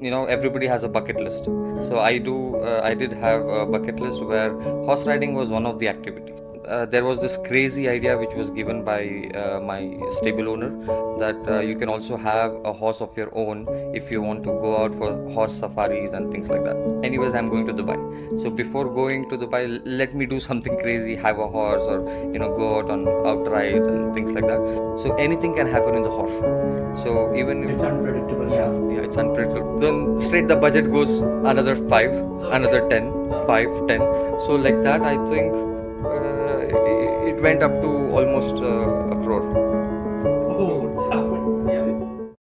everybody has a bucket list. So I did have a bucket list where horse riding was one of the activities. There was this crazy idea which was given by my stable owner that you can also have a horse of your own if you want to go out for horse safaris and things like that. Anyways, I'm going to Dubai. So before going to Dubai, let me do something crazy, have a horse, or go out on out rides and things like that. So anything can happen in the horse show. So even if It's unpredictable. yeah, it's unpredictable. Then straight the budget goes another 5, another 10, 5, 10. So like that, I think it went up to almost a crore. Oh, that one. Yeah.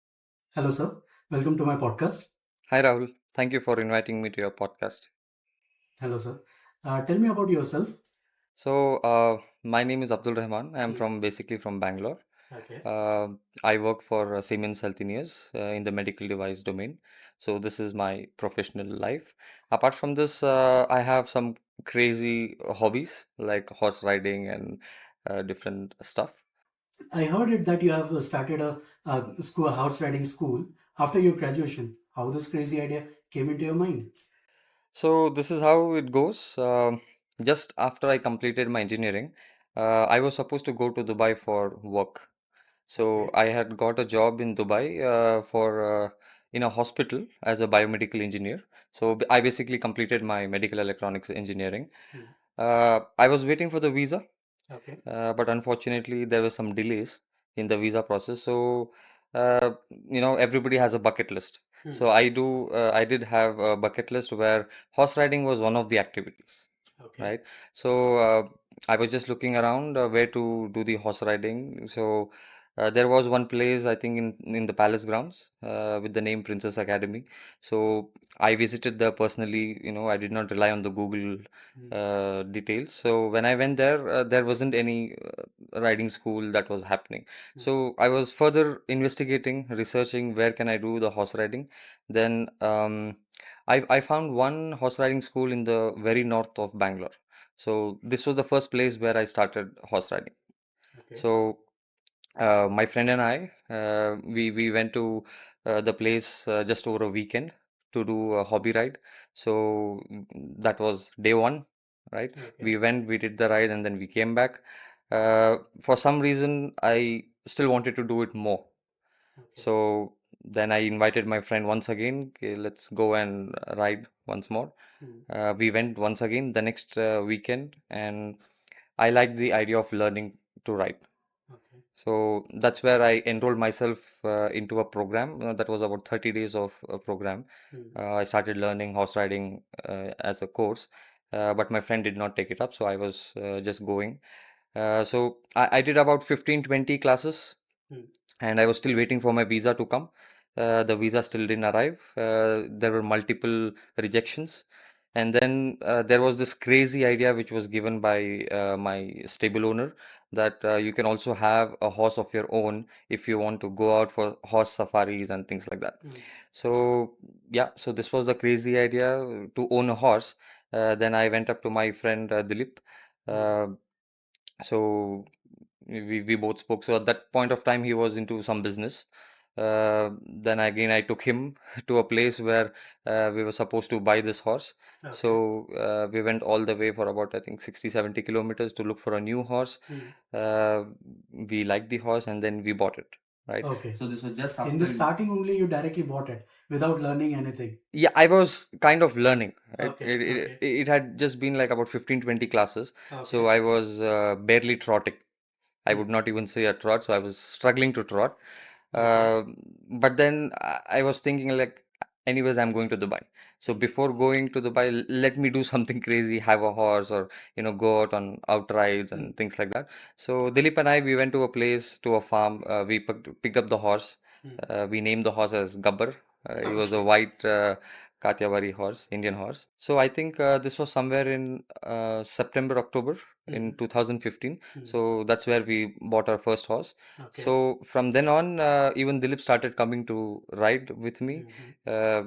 Hello, sir. Welcome to my podcast. Hi Rahul, thank you for inviting me to your podcast. Hello, sir. Tell me about yourself. So my name is Abdul Rahman. I'm from basically from Bangalore. Okay. Uh, I work for Siemens Healthineers in the medical device domain. So this is my professional life. Apart from this, I have some crazy hobbies like horse riding and different stuff. I heard it that you have started a horse riding school after your graduation. How this crazy idea came into your mind? So this is how it goes. Just after I completed my engineering, I was supposed to go to Dubai for work. So Okay. I had got a job in Dubai for in a hospital as a biomedical engineer. So I basically completed my medical electronics engineering. Hmm. I was waiting for the visa, Okay. but unfortunately there were some delays in the visa process. So everybody has a bucket list. Hmm. So I did have a bucket list where horse riding was one of the activities, Okay. right? So I was just looking around where to do the horse riding. So there was one place I think in the palace grounds with the name Princess Academy. So I visited there personally. I did not rely on the Google Hmm. details. So when I went there, there wasn't any riding school that was happening. Hmm. So I was further investigating, researching where can I do the horse riding. Then I found one horse riding school in the very north of Bangalore. So this was the first place where I started horse riding. Okay. So my friend and I, we went to the place just over a weekend to do a hobby ride. So that was day one, right? Okay. We went, we did the ride, and then we came back. For some reason, I still wanted to do it more. Okay. So then I invited my friend once again. Okay, let's go and ride once more. Hmm. We went once again the next weekend, and I liked the idea of learning to ride. Okay. So that's where I enrolled myself into a program that was about 30 days of a program. Hmm. I started learning horse riding as a course, but my friend did not take it up, so I was just going. So I did about 15, 20 classes, Hmm. and I was still waiting for my visa to come. The visa still didn't arrive. There were multiple rejections. And then there was this crazy idea which was given by my stable owner that you can also have a horse of your own if you want to go out for horse safaris and things like that. Hmm. So, yeah, so this was the crazy idea to own a horse. Then I went up to my friend Dilip. Hmm. Uh, so we both spoke. So at that point of time, he was into some business. Then again, I took him to a place where we were supposed to buy this horse. Okay. So we went all the way for about, I think, 60, 70 kilometers to look for a new horse. Hmm. Uh, we liked the horse and then we bought it, right? Okay. So this was just In the after. starting only, you directly bought it without learning anything. Yeah, I was kind of learning, right? Okay. It had just been like about 15, 20 classes. So Okay. I was barely trotting. I Hmm. would not even say a trot, so I was struggling to trot. Okay. Uh, but then I was thinking like, anyways, I'm going to Dubai. So before going to Dubai, let me do something crazy, have a horse, or go out on out rides Hmm. and things like that. So Dilip and I, we went to a place, to a farm. We picked up the horse. Hmm. We named the horse as Gabbar. He was a Okay. white Kathiawari horse, Indian horse. So I think this was somewhere in September, October in Hmm. 2015. Hmm. So that's where we bought our first horse. Okay. So from then on, even Dilip started coming to ride with me Hmm. uh,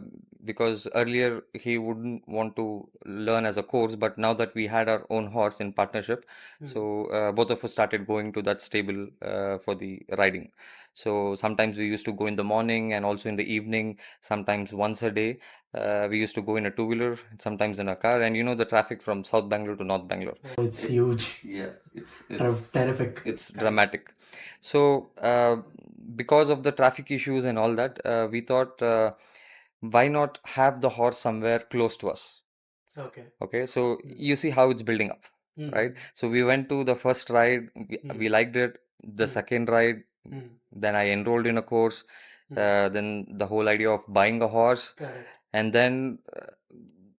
because earlier he wouldn't want to learn as a course, but now that we had our own horse in partnership, Hmm. so both of us started going to that stable for the riding. So sometimes we used to go in the morning and also in the evening, sometimes once a day. We used to go in a two-wheeler, sometimes in a car, and the traffic from South Bangalore to North Bangalore. Oh, it's huge. Yeah, Terrific. it's dramatic. So because of the traffic issues and all that, we thought, why not have the horse somewhere close to us? Okay. Okay, so you see how it's building up, right? So we went to the first ride, we liked it. The second ride, then I enrolled in a course. Then the whole idea of buying a horse, Correct. and then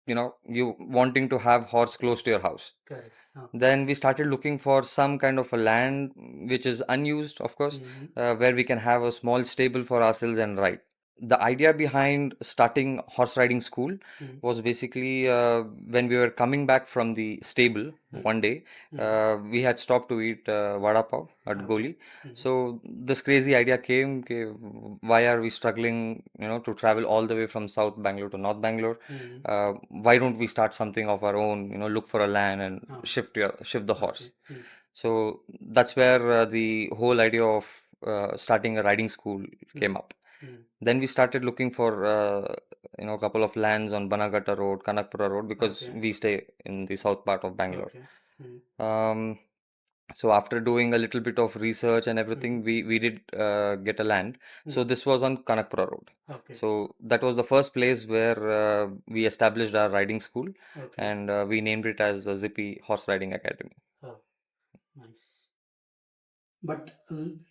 you wanting to have horse close to your house. Correct. Then we started looking for some kind of a land which is unused, of course, where we can have a small stable for ourselves and ride. The idea behind starting horse riding school was basically when we were coming back from the stable one day, we had stopped to eat vada pav at Goli. So this crazy idea came, okay, why are we struggling, to travel all the way from South Bangalore to North Bangalore? Why don't we start something of our own, look for a land and shift the horse? So that's where the whole idea of starting a riding school came up. Then we started looking for a couple of lands on Banagatta Road, Kanakpura Road, because we stay in the south part of Bangalore. Um, so after doing a little bit of research and everything, we did get a land. So this was on Kanakpura Road. So that was the first place where we established our riding school, and we named it as the Zippy Horse Riding Academy. Oh, nice. But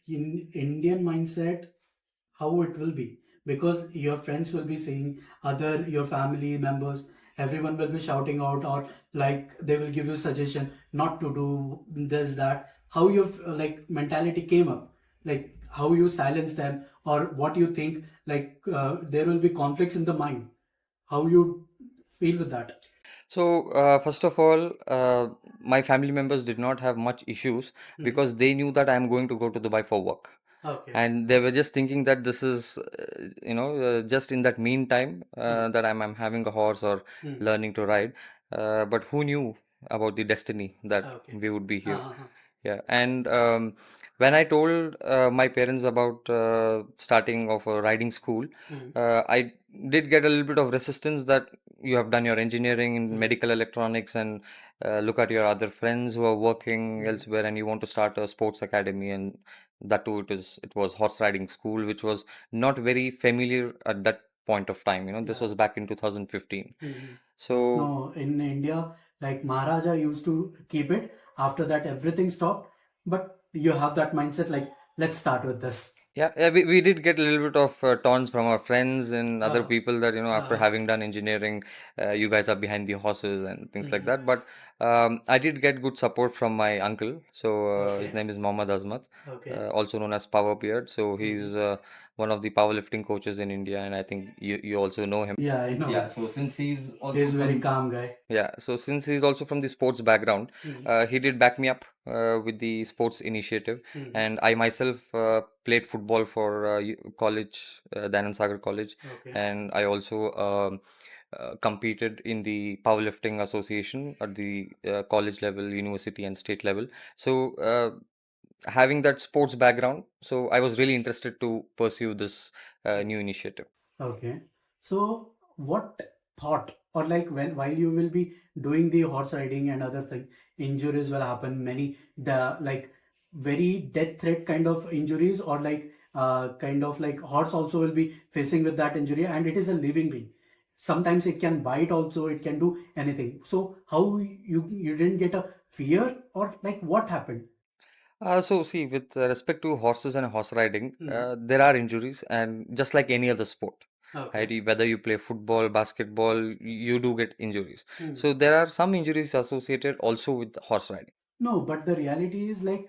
in Indian mindset, how it will be, because your friends will be saying, other your family members, everyone will be shouting out, or like they will give you suggestion not to do this, that. How your like mentality came up, like how you silence them, or what you think, like there will be conflicts in the mind. How you feel with that? So, first of all, my family members did not have much issues because they knew that I am going to go to Dubai for work. Okay. And they were just thinking that this is, just in that meantime that I'm having a horse or learning to ride. But who knew about the destiny that Okay. we would be here? Uh-huh. Yeah, and when I told my parents about starting of a riding school, I did get a little bit of resistance that you have done your engineering in medical electronics, and look at your other friends who are working elsewhere, and you want to start a sports academy, and that too it was horse riding school, which was not very familiar at that point of time. This was back in 2015. So No, in India, like Maharaja used to keep it. After that, everything stopped. But you have that mindset, like, let's start with this. yeah, we did get a little bit of taunts from our friends and other Uh, people that, after uh, having done engineering, you guys are behind the horses and things like that. But I did get good support from my uncle. So his Okay. name is Mohammad Azmat, Okay. also known as Power Beard. So he's one of the powerlifting coaches in India, and I think you also know him. Yeah, I know. Yeah, so since he's also He's very from calm guy. Yeah, so since he's also from the sports background, he did back me up with the sports initiative. And I myself played football for college, Danan Sagar College, Okay. and I also competed in the powerlifting association at the college level, university, and state level. So having that sports background, so I was really interested to pursue this new initiative. Okay. So what thought, or like when while you will be doing the horse riding and other thing, injuries will happen, many the like very death threat kind of injuries, or like kind of like horse also will be facing with that injury, and it is a living being. Sometimes it can bite also, it can do anything. So how you didn't get a fear, or like what happened? So see, with respect to horses and horse riding, there are injuries, and just like any other sport, right? Okay. Whether you play football, basketball, you do get injuries. So there are some injuries associated also with horse riding. No, but the reality is like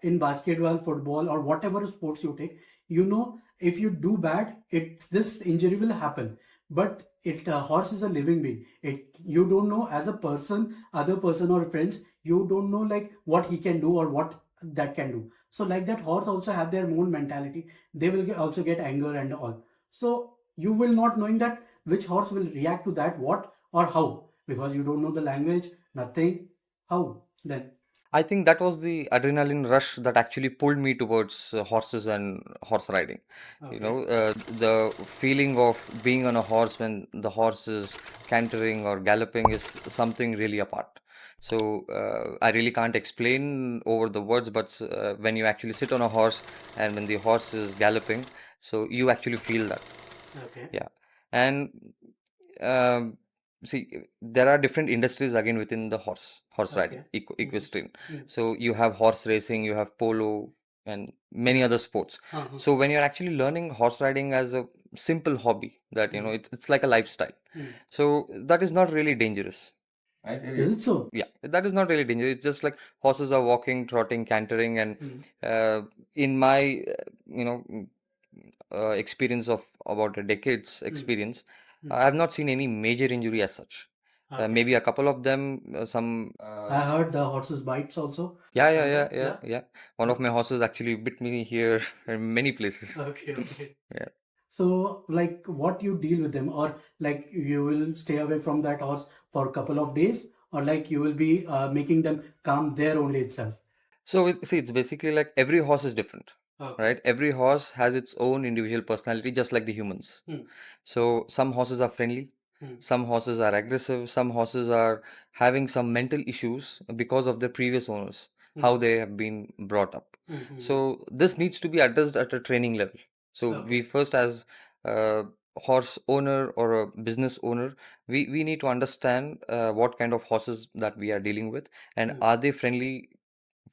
in basketball, football, or whatever sports you take, if you do bad, it this injury will happen. But it horse is a living being. It you don't know as a person, other person or friends, you don't know like what he can do or what that can do. So like that, horse also have their own mentality. They will also get anger and all. So you will not knowing that which horse will react to that, what or how, because you don't know the language, nothing. How then? I think that was the adrenaline rush that actually pulled me towards horses and horse riding. You Okay. know, the feeling of being on a horse when the horse is cantering or galloping is something really apart. So I really can't explain over the words, but when you actually sit on a horse and when the horse is galloping, so you actually feel that. Okay. Yeah. And um, see, there are different industries again within the horse riding, Okay. equestrian. Mm. So you have horse racing, you have polo, and many other sports. Uh-huh. So when you're actually learning horse riding as a simple hobby, that you know, it's like a lifestyle. Mm. So that is not really dangerous. Right? Is it so? Yeah, that is not really dangerous. It's just like horses are walking, trotting, cantering, and Mm. in my experience of about a decade's Mm. experience, Mm. I have not seen any major injury as such. Okay. Maybe a couple of them, some. I heard the horses bites also. Yeah, yeah, Sometimes. yeah, yeah, Yeah. yeah. One of my horses actually bit me here in many places. Okay. Okay. Yeah. So, like, what you deal with them, or like you will stay away from that horse for a couple of days, or like you will be making them calm there only itself. So see, it's basically like every horse is different, Okay. right? Every horse has its own individual personality, just like the humans. Hmm. So some horses are friendly, Hmm. some horses are aggressive, some horses are having some mental issues because of their previous owners, Hmm. how they have been brought up. Hmm. So this needs to be addressed at a training level. So we Okay. first, as a horse owner or a business owner, we need to understand what kind of horses that we are dealing with, and Hmm. are they friendly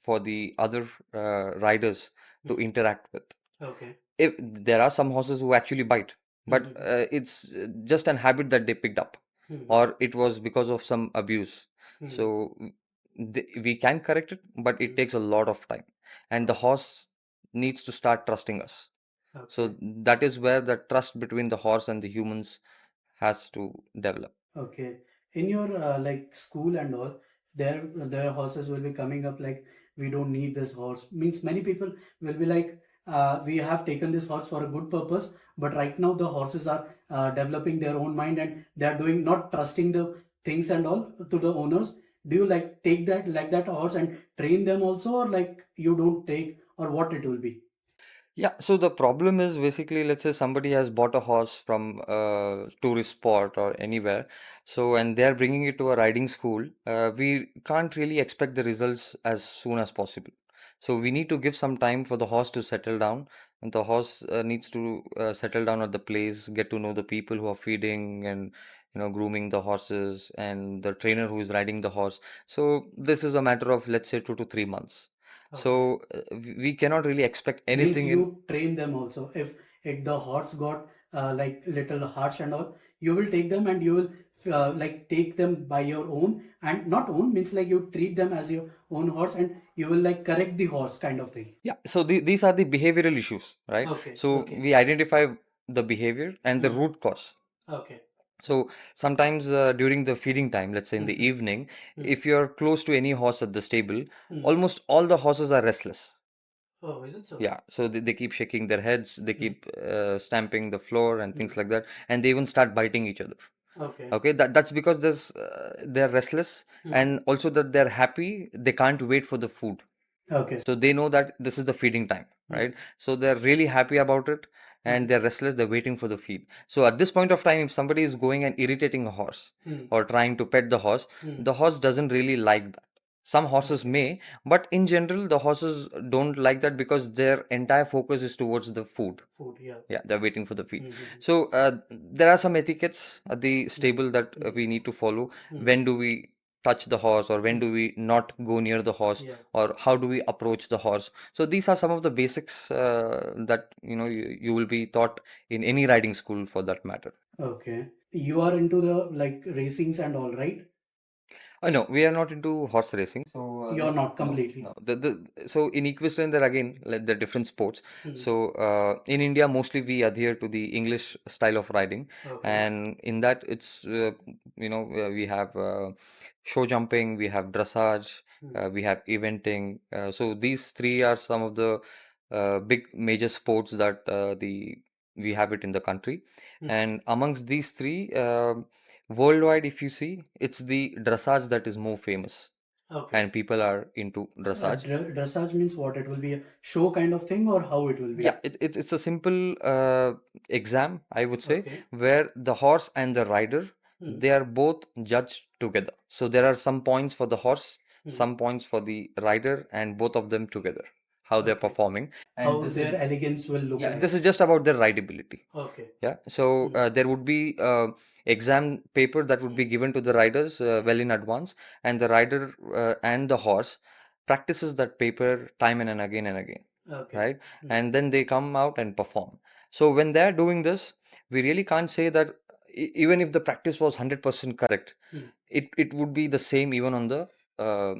for the other riders to Hmm. interact with. Okay. If there are some horses who actually bite, but Hmm. it's just an habit that they picked up, Hmm. or it was because of some abuse. Hmm. So we can correct it, but it Hmm. takes a lot of time, and the horse needs to start trusting us. Okay. So that is where the trust between the horse and the humans has to develop. Okay. In your like school and all, their horses will be coming up like we don't need this horse. Means many people will be like we have taken this horse for a good purpose, but right now the horses are developing their own mind and they are doing not trusting the things and all to the owners. Do you like take that like that horse and train them also, or like you don't take, or what it will be? Yeah, so the problem is basically, let's say somebody has bought a horse from a tourist spot or anywhere, so and they're bringing it to a riding school. We can't really expect the results as soon as possible. So we need to give some time for the horse to settle down, and the horse needs to settle down at the place, get to know the people who are feeding and grooming the horses, and the trainer who is riding the horse. So this is a matter of, let's say, 2 to 3 months. Okay. So we cannot really expect Means anything in. you train them also. If it the horse got like little harsh and all, you will take them and you will like take them by your own, and not own means like you treat them as your own horse and you will like correct the horse kind of thing. Yeah, so these are the behavioral issues, right? Okay. So Okay. we identify the behavior and the Hmm. root cause. Okay. So sometimes during the feeding time, let's say in the Hmm. evening, Hmm. if you're close to any horse at the stable, Hmm. almost all the horses are restless. Oh, is it so? Yeah, so they keep shaking their heads, they Hmm. keep stamping the floor and Hmm. things like that, and they even start biting each other. Okay. Okay, that's because they're restless, Hmm. and also that they're happy. They can't wait for the food. Okay. So they know that this is the feeding time, Hmm. right? So they're really happy about it, Hmm. and they're restless, they're waiting for the feed. So at this point of time, if somebody is going and irritating a horse Hmm. or trying to pet Hmm. the horse doesn't really like that. Some horses Okay. may, but in general, the horses don't like that because their entire focus is towards the food. Food. Yeah. Yeah, they're waiting for the feed. Hmm. Hmm. So there are some etiquettes at the Hmm. stable that Hmm. we need to follow. Hmm. When do we touch the horse, or when Hmm. do we not go near the horse, Yeah. or how do we approach the horse? So these are some of the basics that you will be taught in any riding school for that matter. Okay. You are into the like racings and all, right? No, we are not into horse racing. So You're not no, completely. no. So in equestrian there again, like the different sports. Hmm. So in India mostly we adhere to the English style of riding, Okay. and in that it's we have show jumping, we have dressage, Hmm. we have eventing. So these three are some of the big major sports that the we have it in the country, Hmm. and amongst these three. Worldwide, if you see, it's the dressage that is more famous. Okay. and people are into dressage. Dressage means what? It will be a show kind of thing, or how it will be? Yeah, it's a simple exam, I would say, Okay. where the horse and the rider, Hmm. they are both judged together. So there are some points for the horse, Hmm. some points for the rider, and both of them together, how they're Okay. performing. And How this their is, elegance will look yeah, like. this is just about their rideability. Okay. Yeah, so Hmm. there would be exam paper that would be given to the riders well in advance, and the rider and the horse practices that paper time and again, Okay. right? Hmm. And then they come out and perform. So when they're doing this, we really can't say that even if the practice was 100% correct, Hmm. it would be the same even on the uh,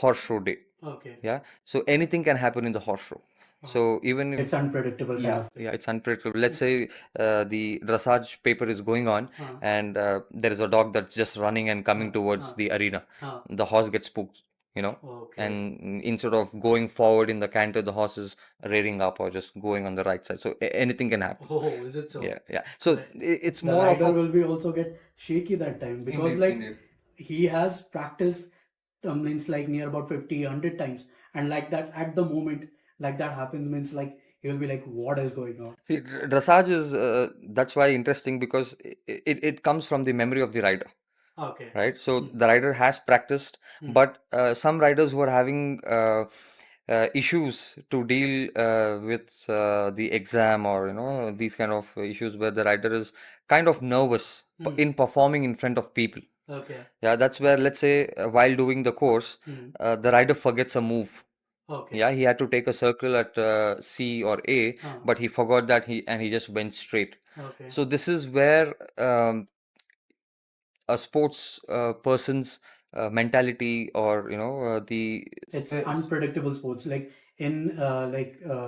horse show day. Okay. Yeah, so anything can happen in the horse show. So even if It's unpredictable kind of thing. yeah, it's unpredictable. Let's say the dressage paper is going on, and there is a dog that's just running and coming towards the arena. The horse gets spooked, you know, Okay. and instead of going forward in the canter, the horse is rearing up or just going on the right side. So anything can happen. Oh, is it so? Yeah, yeah. So it's The more of rider a will be also get shaky that time because Indeed, like indeed. he has practiced means like near about 50 100 times, and like that at the moment like that happens means like he will be like, what is going on? See, dressage is that's why interesting because it comes from the memory of the rider. Okay. Right? So the rider has practiced, but some riders who are having issues to deal with the exam or these kind of issues where the rider is kind of nervous in performing in front of people. Okay. Yeah, that's where let's say while doing the course, the rider forgets a move. Okay. Yeah, he had to take a circle at C or A, but he forgot that he just went straight. Okay. So this is where a sports person's mentality or the It's unpredictable sports like in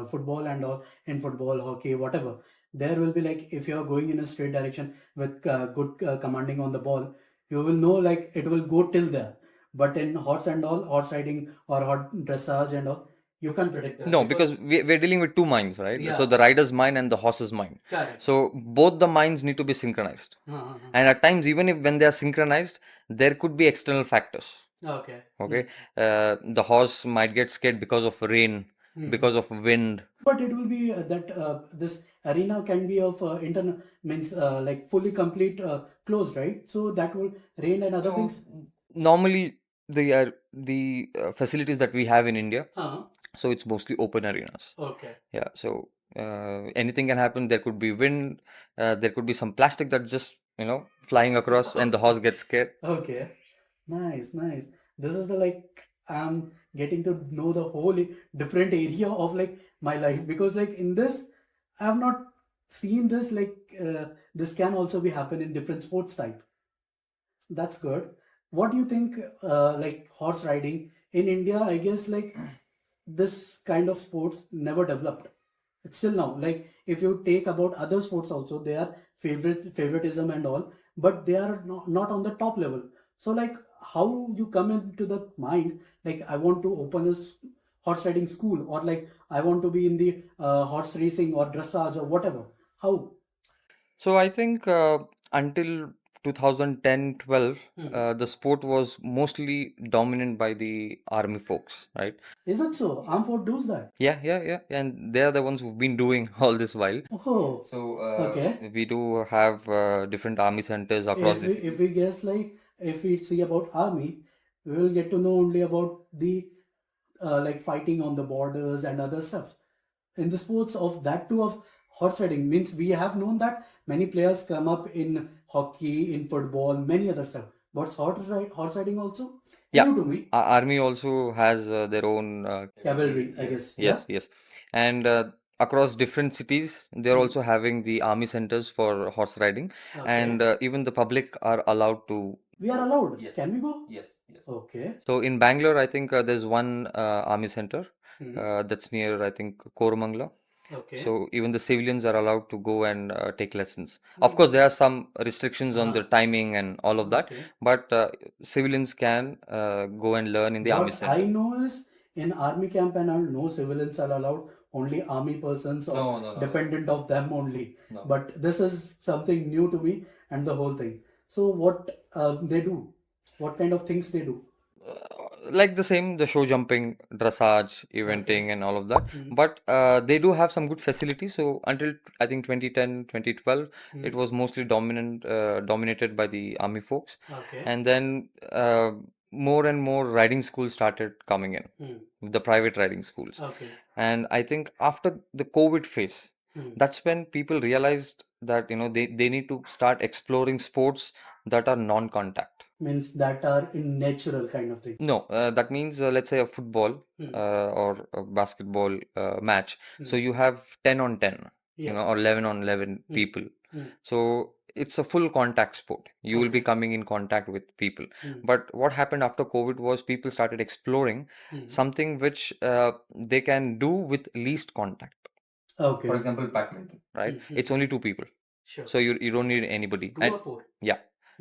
football and all, in football, hockey, whatever. There will be like if you're going in a straight direction with good commanding on the ball, you will know like it will go till there. But in horse and all, horse riding or horse dressage and all, you can't predict that no, because we're dealing with two minds, right? Yeah. So the rider's mind and the horse's mind. Correct. So both the minds need to be synchronized. And at times, even if when they are synchronized, there could be external factors. Okay. Okay, the horse might get scared because of rain, because of wind. But it will be that this arena can be of internal means like fully complete closed, right? So that will rain and other No, things. normally the facilities that we have in India, Uh-huh. so it's mostly open arenas. Okay. Yeah, so anything can happen. There could be wind, there could be some plastic that just flying across, and the horse gets scared. Okay. Nice, nice. This is the like I'm getting to know the whole different area of like my life because like in this I have not seen this like this can also be happen in different sports type. That's good. What do you think like horse riding in India? I guess like this kind of sports never developed. It's still now. Like if you take about other sports also, they are favoritism and all, but they are not on the top level. So like how you come into the mind, like I want to open a horse riding school or like I want to be in the horse racing or dressage or whatever. How? So I think until 2010-12, the sport was mostly dominant by the army folks, right? Is it so? Armed force does that? Yeah, yeah, yeah. And they are the ones who've been doing all this while. Oh, So okay. we do have different army centers across If the we cities. guess like if we see about army, we will get to know only about the like fighting on the borders and other stuff. In the sports of that too of horse riding means we have known that many players come up in hockey, in football, many other stuff. But horse riding also Yeah, new to me. army also has their own Cavalry, I Yes, guess. Yeah. yes, yes. And across different cities, they're also having the army centers for horse riding, and Okay. even the public are allowed to. We are allowed. Yes, Can we go? yes, yes. Okay. So in Bangalore, I think there's one army center Mhm. that's near, I think, Koramangala. Okay. So even the civilians are allowed to go and take lessons. Of course, there are some restrictions on the timing and all of that, Okay. but civilians can go and learn in the army What I center. know is in army camp and all, no civilians are allowed, only army persons or No, no, no, no. dependent of them only. No. But this is something new to me and the whole thing. So what they do? What kind of things they do? Like the same, the show jumping, dressage, eventing, and all of that. But they do have some good facilities. So until I think 2010, 2012, it was mostly dominated by the army folks. Okay. And then more and more riding schools started coming in, the private riding schools. Okay. And I think after the COVID phase, that's when people realized that they need to start exploring sports that are non-contact. Means that are in natural kind of thing. No, that means let's say a football or a basketball match. So you have 10 on 10, Yeah. or 11 on 11 people. So it's a full contact sport. You will be Okay. coming in contact with people. But what happened after COVID was people started exploring something which they can do with least contact. Okay. For example, badminton, right? It's only two people. Sure. So you don't need anybody. Two And or four? yeah,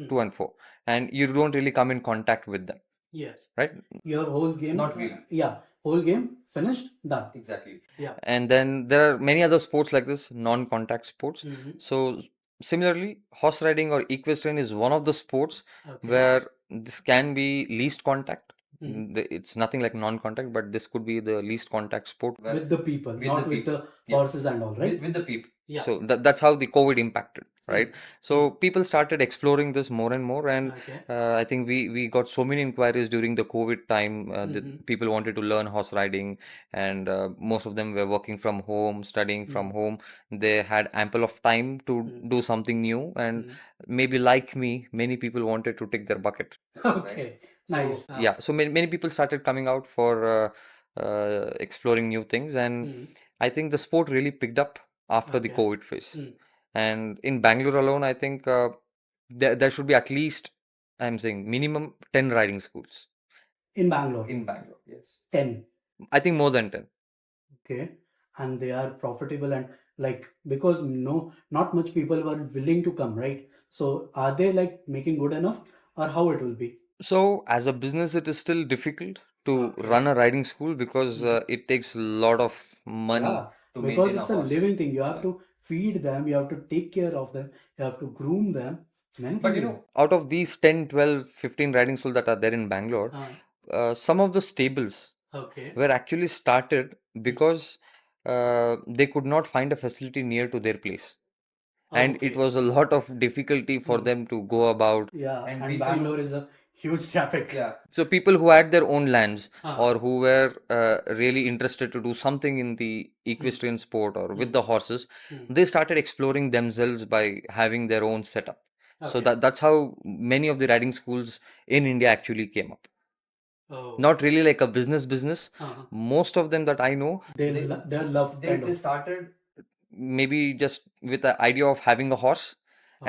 two and four. And you don't really come in contact with them, Yes. right? Your whole game. Not really. Yeah. Whole game finished. Done. Exactly. Yeah. And then there are many other sports like this, non-contact sports. So similarly, horse riding or equestrian is one of the sports Okay. where this can be least contact. It's nothing like non-contact, but this could be the least contact sport where With the people, with not the with people. the Yeah. horses and all, right? With the people. Yeah. So that's how the COVID impacted, right? So people started exploring this more and more, and Okay. I think we got so many inquiries during the COVID time. That people wanted to learn horse riding, and most of them were working from home, studying from home. They had ample of time to do something new, and maybe like me, many people wanted to take their bucket. Okay. Nice. So, yeah, so many people started coming out for exploring new things, and I think the sport really picked up after the Okay. COVID phase. And in Bangalore alone, I think there should be at least, I'm saying, minimum 10 riding schools. In Bangalore. In Bangalore, yes. 10. I think more than 10. Okay. And they are profitable and like because not much people were willing to come, right? So are they like making good enough or how it will be? So, as a business, it is still difficult to run a riding school because it takes a lot of money Yeah, to because maintain a it's a horse. living thing. You have to feed them, you have to take care of them, you have to groom them. Many But things. out of these 10, 12, 15 riding schools that are there in Bangalore, some of the stables Okay. were actually started because they could not find a facility near to their place. And it Okay. was a lot of difficulty for them to go about. Yeah, And and people Bangalore is a huge traffic. Yeah. So people who had their own lands Huh. or who were really interested to do something in the equestrian sport or with the horses, they started exploring themselves by having their own setup. So Okay. that's how many of the riding schools in India actually came up. Oh. Not really like a business. Uh-huh. Most of them that I know, They love kind they of. started maybe just with the idea of having a horse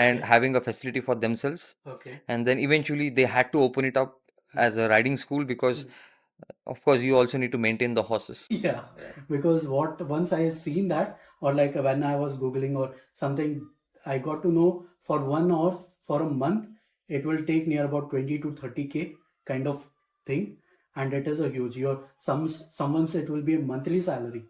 and Okay. having a facility for themselves. Okay. And then eventually they had to open it up as a riding school because, of course, you also need to maintain the horses. Yeah, because what once I seen that, or like when I was googling or something, I got to know for one horse for a month it will take near about 20 to 30K kind of thing, and it is a huge. Your someone's it will be a monthly salary.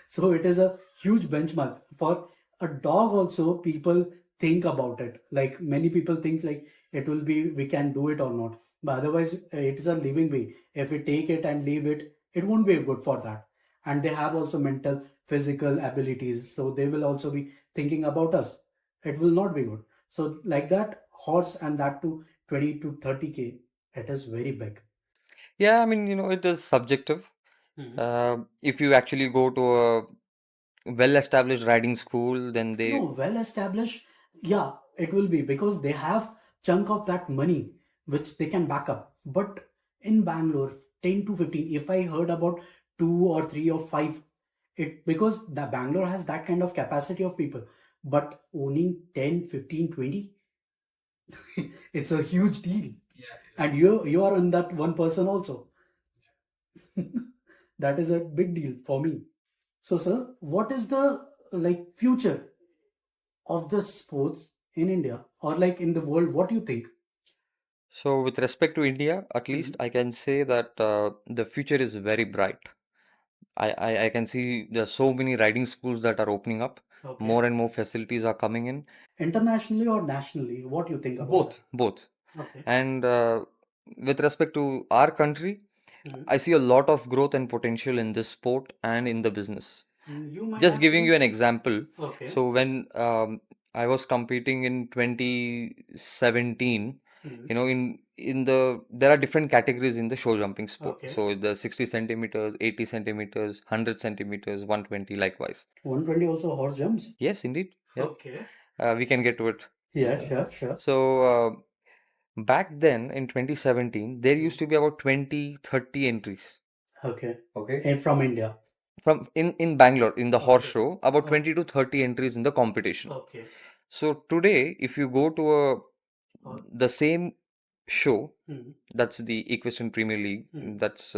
So it is a huge benchmark for a dog also. People think about it, like many people think like it will be we can do it or not, but otherwise it is a living being. If we take it and leave it, it won't be good for that. And they have also mental physical abilities, so they will also be thinking about us. It will not be good. So like that horse, and that to 20 to 30K, it is very big. Yeah, I mean, it is subjective. If you actually go to a well-established riding school, then No, well established, yeah, it will be because they have chunk of that money which they can back up. But in Bangalore, 10 to 15, if I heard about two or three or five, it because the Bangalore has that kind of capacity of people, but owning 10, 15, 20, it's a huge deal. And you are in that one person also. That is a big deal for me. So, sir, what is the like future of the sports in India or like in the world? What do you think? So, with respect to India, at least Mhm. I can say that the future is very bright. I can see there's so many riding schools that are opening up. Okay. More and more facilities are coming in. Internationally or nationally, what do you think about Both. that? Okay. And with respect to our country, I see a lot of growth and potential in this sport and in the business. You might Just have giving you seen. an example. Okay. So when I was competing in 2017, you know, in there are different categories in the show jumping sport. Okay. So the 60 centimeters, 80 centimeters, 100 centimeters, 120 likewise. 120 also horse jumps? Yes, indeed. Yeah. Okay. We can get to it. Yeah, sure. So back then in 2017, there used to be about 20, 30 entries. Okay. Okay. And from India. From in Bangalore in the horse Okay. show, about Oh. 20 to 30 entries in the competition. Okay. So today, if you go to the same show, Hmm. that's the Equestrian Premier League, that's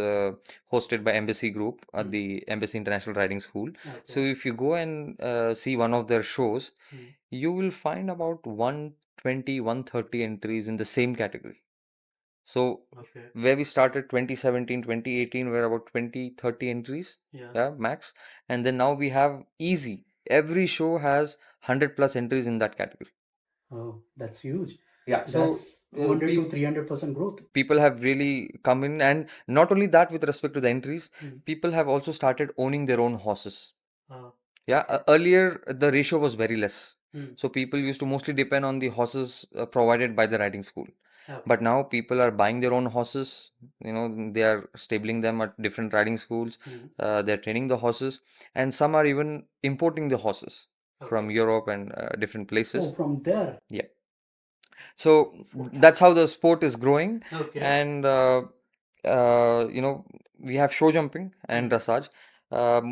hosted by Embassy Group at the Embassy International Riding School. So Okay. if you go and see one of their shows, you will find about 120, 130 entries in the same category. So Okay. where we started 2017, 2018, we're about 20, 30 entries, Yeah. max. And then now we have easy. Every show has 100 plus entries in that category. Oh, that's huge. Yeah. So That's 200 to 300% growth. people have really come in, and not only that, with respect to the entries, people have also started owning their own horses. Yeah, earlier the ratio was very less. So people used to mostly depend on the horses provided by the riding school. Okay. But now people are buying their own horses. You know, they are stabling them at different riding schools. They're training the horses, and some are even importing the horses from Europe and different places. Oh, from there. Yeah. So that's how the sport is growing. Okay. And you know, we have show jumping and dressage.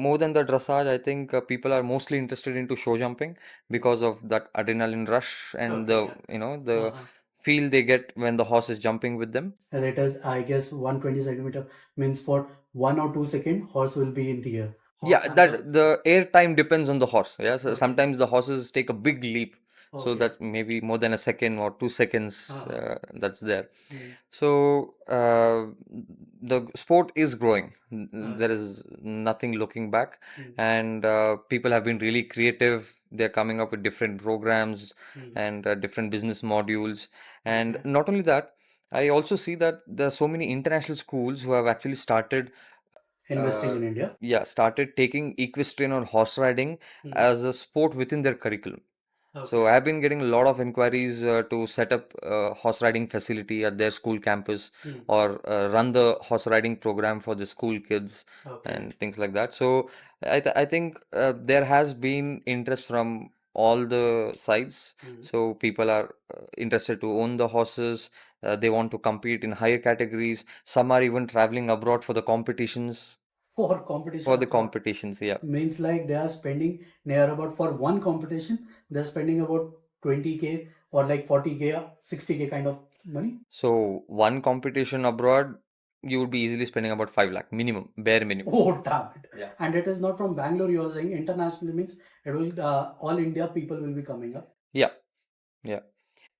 More than the dressage, I think people are mostly interested into show jumping because of that adrenaline rush and Okay, the, you know, the feel they get when the horse is jumping with them. And it is, I guess, 120 centimeter means for 1 or 2 seconds, horse will be in the air. Yeah, that the air time depends on the horse. Yeah, so sometimes the horses take a big leap, so Okay. that maybe more than a second or 2 seconds that's there. Mm. So the sport is growing. There is nothing looking back, and people have been really creative. They're coming up with different programs and different business modules, and not only that, I also see that there are so many international schools who have actually started Investing in India. yeah, started taking equestrian or horse riding as a sport within their curriculum. So I've been getting a lot of inquiries to set up a horse riding facility at their school campus or run the horse riding program for the school kids and things like that. So I think there has been interest from all the sides. So people are interested to own the horses. They want to compete in higher categories. Some are even traveling abroad for the competitions. For competition For the abroad. competitions, yeah. Means like they are spending near about for one competition, they're spending about 20K or like 40K, 60K kind of money. So one competition abroad, you would be easily spending about 5 lakh minimum, bare minimum. Oh, damn it. Yeah. And it is not from Bangalore, you are saying internationally means it will, all India people will be coming up. Yeah, yeah.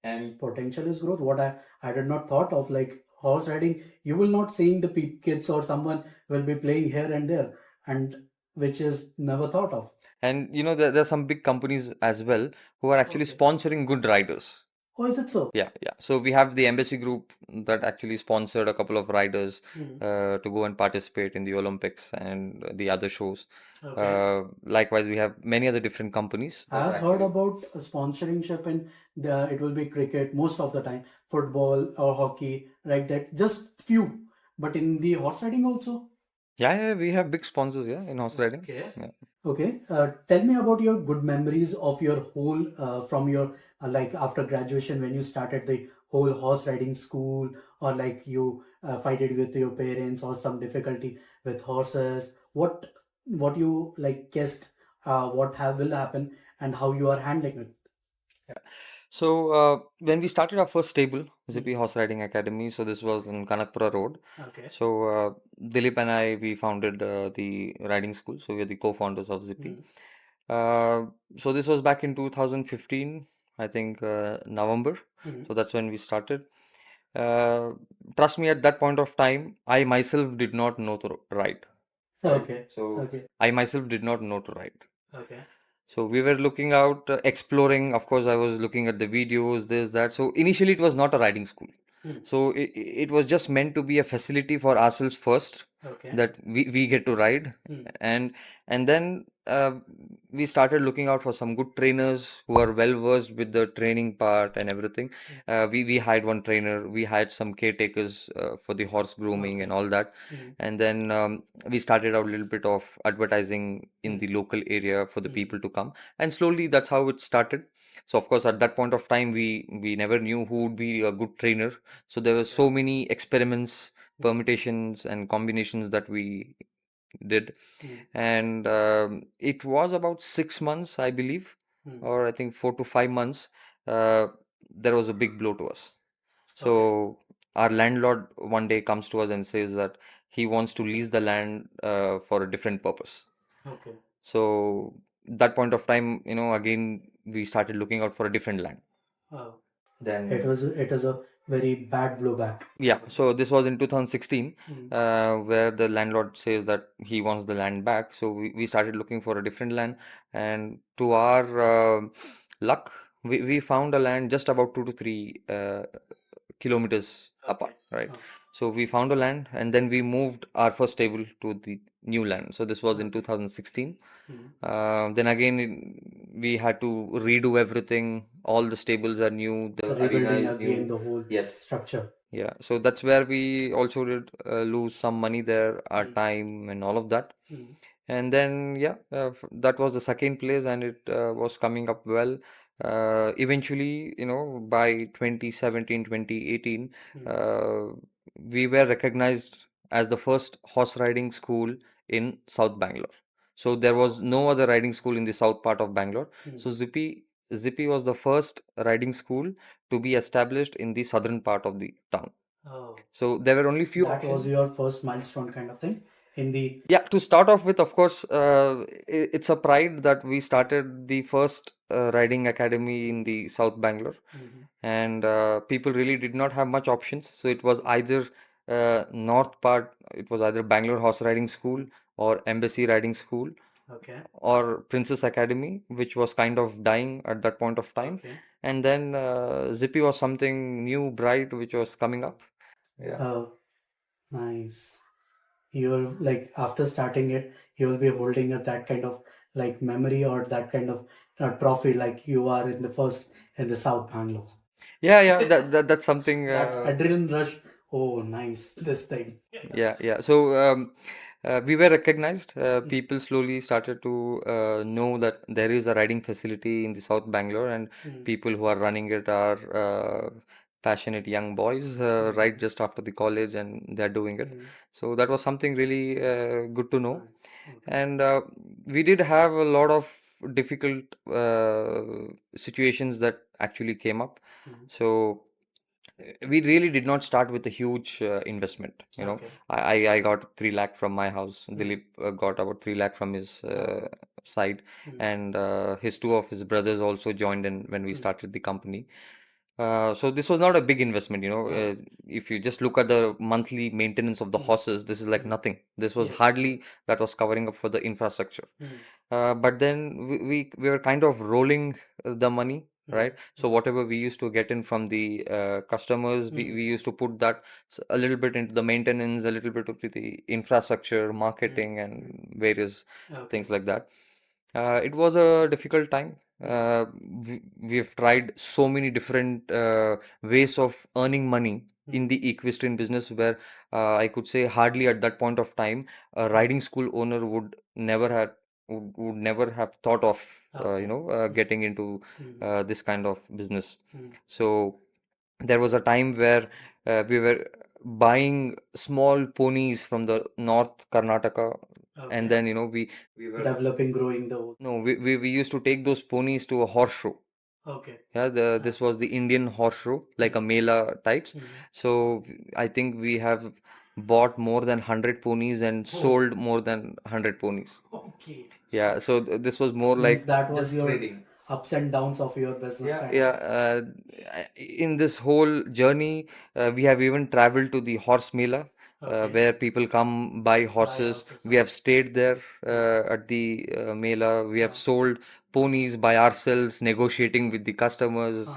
And Potential is growth. What I did not thought of, like horse riding, you will not seeing the kids or someone will be playing here and there, and which is never thought of. and you know there are some big companies as well who are actually sponsoring good riders. Oh, is it so? Yeah, yeah. So we have the Embassy Group that actually sponsored a couple of riders to go and participate in the Olympics and the other shows. Likewise, we have many other different companies. I have heard about sponsorship in it will be cricket most of the time, football or hockey, like that. Just few, but in the horse riding also. Yeah, yeah, we have big sponsors, yeah, in horse riding. Okay. Yeah. Okay. Tell me about your good memories of your whole from your like after graduation when you started the whole horse riding school, or like you fighted with your parents or some difficulty with horses. What you like guessed what have will happen and how you are handling it. So when we started our first stable, Zippy Horse Riding Academy, so this was in Kanakpura Road. Okay. So Dilip and I, we founded the riding school. So we're the co-founders of Zippy. So this was back in 2015, I think November. So that's when we started. Trust me, at that point of time, I myself did not know to ride. Okay. So Okay. I myself did not know to ride. Okay. So we were looking out, exploring. Of course, I was looking at the videos, this, that. So initially, it was not a riding school. So it was just meant to be a facility for ourselves first, Okay. that we get to ride, and then we started looking out for some good trainers who are well versed with the training part and everything. We hired one trainer, we hired some caretakers for the horse grooming and all that, and then we started out a little bit of advertising in the local area for the people to come, and slowly that's how it started. So of course, at that point of time, we never knew who would be a good trainer. So there were so many experiments, permutations, and combinations that we did, and it was about 6 months, I believe, or I think 4 to 5 months. Uh, there was a big blow to us. So our landlord one day comes to us and says that he wants to lease the land for a different purpose. Okay. So that point of time, again we started looking out for a different land. Oh. Then It was a very bad blowback. yeah, so this was in 2016, where the landlord says that he wants the land back. So we started looking for a different land, and to our luck, we found a land just about 2 to 3 kilometers apart, right? So we found a land, and then we moved our first stable to the new land. So this was in 2016. Then again, we had to redo everything. All the stables are new. The arena Rebuilding is again new. the whole Yes. structure. Yeah, so that's where we also did lose some money there, our time and all of that. And then, yeah, that was the second place, and it was coming up well. Eventually, by 2017, 2018, uh, we were recognized as the first horse riding school in South Bangalore. So there was no other riding school in the south part of Bangalore. So Zippy was the first riding school to be established in the southern part of the town. Oh. So there were only few That was options. your first milestone kind of thing in the. Yeah, to start off with, of course, it's a pride that we started the first riding academy in the South Bangalore, and people really did not have much options. So it was either north part, it was either Bangalore Horse Riding School or Embassy Riding School, Okay. or Princess Academy, which was kind of dying at that point of time. Okay. And then Zippy was something new, bright, which was coming up. Yeah. Oh, nice. You'll like after starting it, you'll be holding that kind of like memory or that kind of trophy like you are in the first in the South Bangalore. Yeah, that's something. That adrenaline rush. Oh, nice. This thing. Yeah. So we were recognized. People slowly started to know that there is a riding facility in the South Bangalore, and people who are running it are passionate young boys, right just after the college, and they're doing it. So that was something really good to know. And we did have a lot of difficult situations that actually came up. So we really did not start with a huge investment. Okay. I got 3 lakh from my house. Dilip got about 3 lakh from his side, and his two of his brothers also joined in when we started the company. So this was not a big investment. If you just look at the monthly maintenance of the horses, this is like nothing. This was Yes. hardly that was covering up for the infrastructure. But then we were kind of rolling the money, right? So whatever we used to get in from the customers, we used to put that a little bit into the maintenance, a little bit of the infrastructure, marketing, and various things like that. It was a difficult time. We've tried so many different ways of earning money in the equestrian business, where I could say hardly at that point of time a riding school owner would never have thought of getting into this kind of business. So there was a time where we were buying small ponies from the North Karnataka, and then we were Developing, growing the whole. no, we used to take those ponies to a horse show. Okay. Yeah, this was the Indian horse show, like a Mela types. So I think we have bought more than 100 ponies and sold more than 100 ponies. Okay. Yeah, so this was more Means like that was just your trading. ups and downs of your business Yeah, kind yeah. of. In this whole journey, we have even traveled to the horse mela, Okay. where people come buy horses. horses, We have stayed there at the mela. We have sold ponies by ourselves, negotiating with the customers.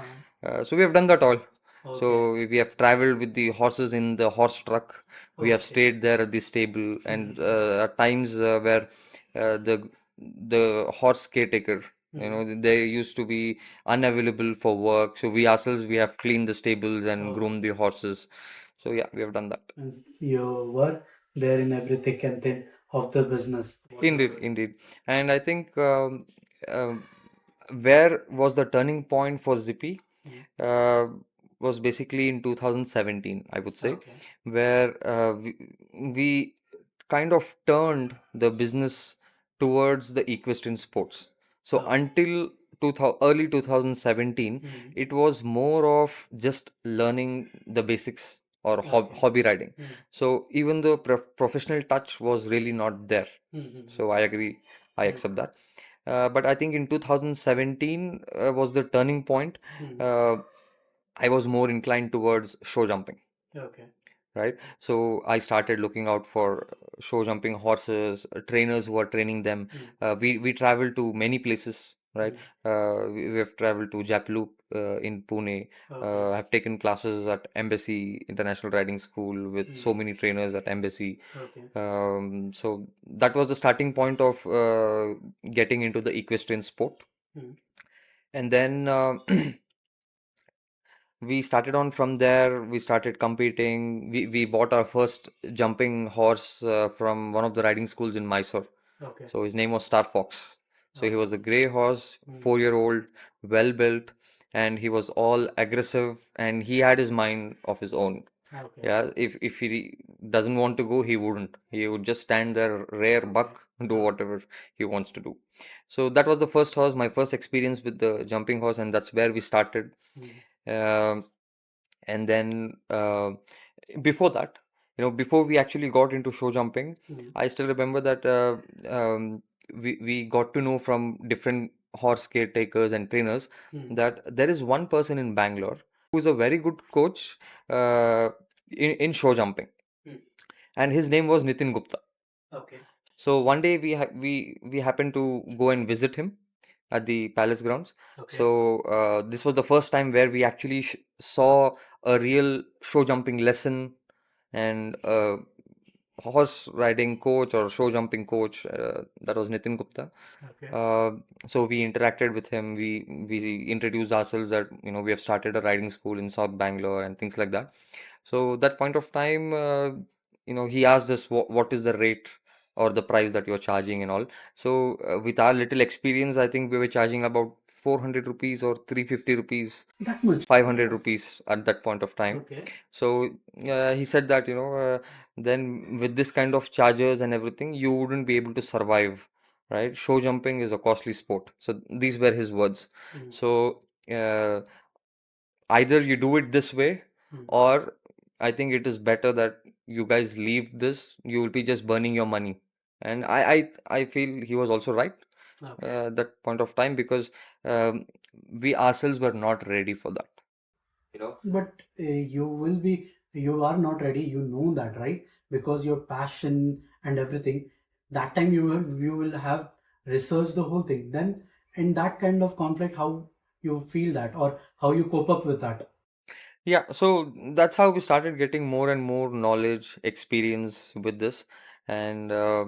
So we have done that all. So Okay. we have traveled with the horses in the horse truck. We have Okay. stayed there at the stable, and at times where the horse caretaker, they used to be unavailable for work. So we ourselves, we have cleaned the stables and groomed the horses. So yeah, we have done that. And you were there in every thick and thin of the business. Indeed, Whatever. indeed. And I think um, where was the turning point for Zippy uh, was basically in 2017, I would say, Okay. where we kind of turned the business towards the equestrian sports. So Okay. until early 2017, it was more of just learning the basics or Okay. hobby riding. Hmm. So even the professional touch was really not there. So I agree, I Hmm. accept that. But I think in 2017 was the turning point. Hmm. Uh, I was more inclined towards show jumping, Okay. right? So I started looking out for show jumping horses, trainers who are training them. We traveled to many places, right? We have traveled to Japloop in Pune. Okay. I've taken classes at Embassy International Riding School with so many trainers at Embassy. Okay. So that was the starting point of getting into the equestrian sport. Hmm. And then we started on from there. We started competing. We bought our first jumping horse from one of the riding schools in Mysore. Okay. So his name was Star Fox. So he Okay. was a gray horse, 4-year-old, well built, and he was all aggressive, and he had his mind of his own. Okay. Yeah, if he doesn't want to go, he wouldn't. He would just stand there, rear buck, do whatever he wants to do. So that was the first horse, my first experience with the jumping horse, and that's where we started. Um, and then before that, before we actually got into show jumping, I still remember that we got to know from different horse caretakers and trainers that there is one person in Bangalore who's a very good coach uh, in show jumping, and his name was Nitin Gupta. Okay. So one day we happened to go and visit him at the palace grounds. Okay. So this was the first time where we actually saw a real show jumping lesson and horse riding coach or show jumping coach. That was Nitin Gupta. Okay. So we interacted with him. We introduced ourselves that we have started a riding school in South Bangalore and things like that. So that point of time, he asked us what is the rate or the price that you're charging and all. So with our little experience, I think we were charging about 400 rupees or 350 rupees, That much. 500 Yes. rupees at that point of time. Okay. So he said that, then with this kind of charges and everything, you wouldn't be able to survive, right? Show jumping is a costly sport. So these were his words. So uh, either you do it this way, or I think it is better that you guys leave this. You will be just burning your money. And I feel he was also right Okay. that point of time, because um, we ourselves were not ready for that. But you are not ready, you know that, right? Because your passion and everything, that time you will have researched the whole thing. Then in that kind of conflict, how you feel that, or how you cope up with that? Yeah, so that's how we started getting more and more knowledge, experience with this. And uh,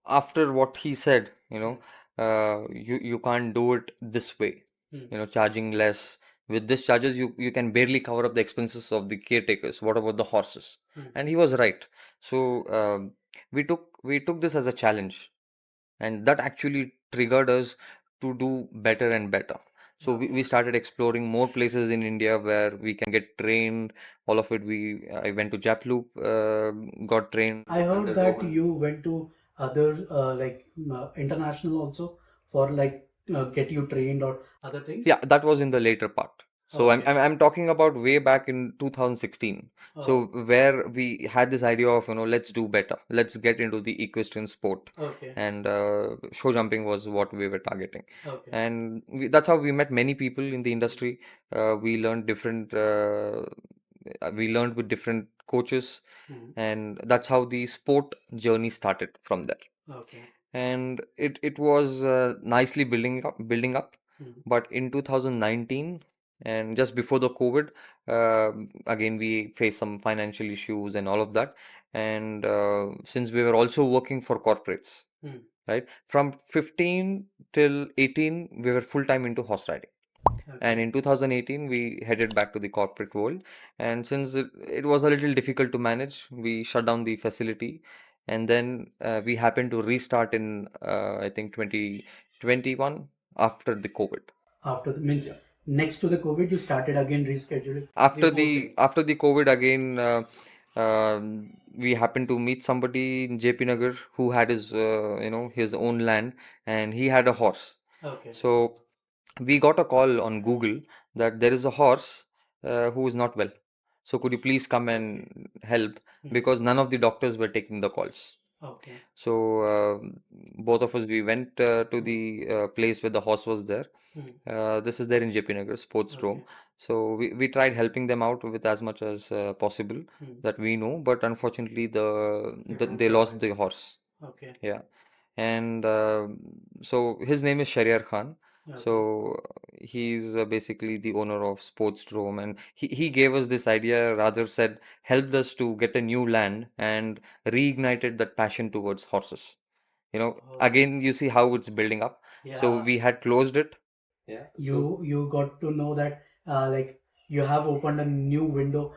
after what he said, you can't do it this way, charging less. With this charges, you can barely cover up the expenses of the caretakers. What about the horses? And he was right. So we took this as a challenge, and that actually triggered us to do better and better. So we started exploring more places in India where we can get trained. All of it, I went to Japloop, got trained I heard under that Rohan. you went to other international also for like get you trained or other things. Yeah, that was in the later part. So I'm, Okay. I'm talking about way back in 2016. So Oh, where we had this idea of, let's do better. Let's get into the equestrian sport. okay. And show jumping was what we were targeting. Okay. And that's how we met many people in the industry. We learned we learned with different coaches, and that's how the sport journey started from there. Okay. And it was nicely building up. But in 2019, And just before the COVID, again we faced some financial issues and all of that. And since we were also working for corporates, right? From 15 till 18, we were full time into horse riding. And in 2018, we headed back to the corporate world. And since it was a little difficult to manage, we shut down the facility. And then we happened to restart in, I think, 2021 after the COVID. After the means next to the COVID, you started again rescheduling After whole thing. after the COVID again, we happened to meet somebody in JP Nagar who had his his own land, and he had a horse. Okay. So we got a call on Google that there is a horse who is not well. So could you please come and help? Because none of the doctors were taking the calls. Okay. So both of us, we went to the place where the horse was there. This is there in JP Nagar, Sports Dome. So we tried helping them out with as much as possible that we know, but unfortunately they lost the horse. Okay. Yeah. And so his name is Shariar Khan. So he's basically the owner of Sports Dome, and he gave us this idea, rather said, helped us to get a new land and reignited that passion towards horses. Again, you see how it's building up. So Yeah. we had closed it. Yeah. You got to know that like you have opened a new window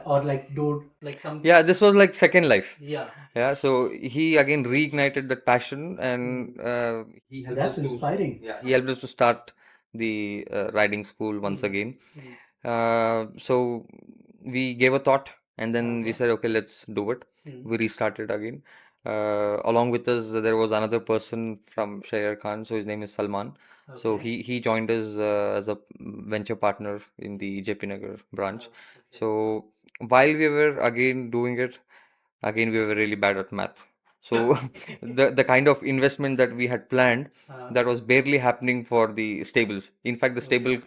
or like door like some. Yeah, this was like second life. Yeah. Yeah, so he again reignited that passion, and he helped That's us to, inspiring. yeah, he helped us to start the riding school once again. So we gave a thought, and then we said, okay, let's do it. We restarted again. Along with us, there was another person from Shahir Khan, so his name is Salman. So he joined us as a venture partner in the JP Nagar branch. So while we were again doing it, again we were really bad at math. So the kind of investment that we had planned, that was barely happening for the stables. In fact, the stable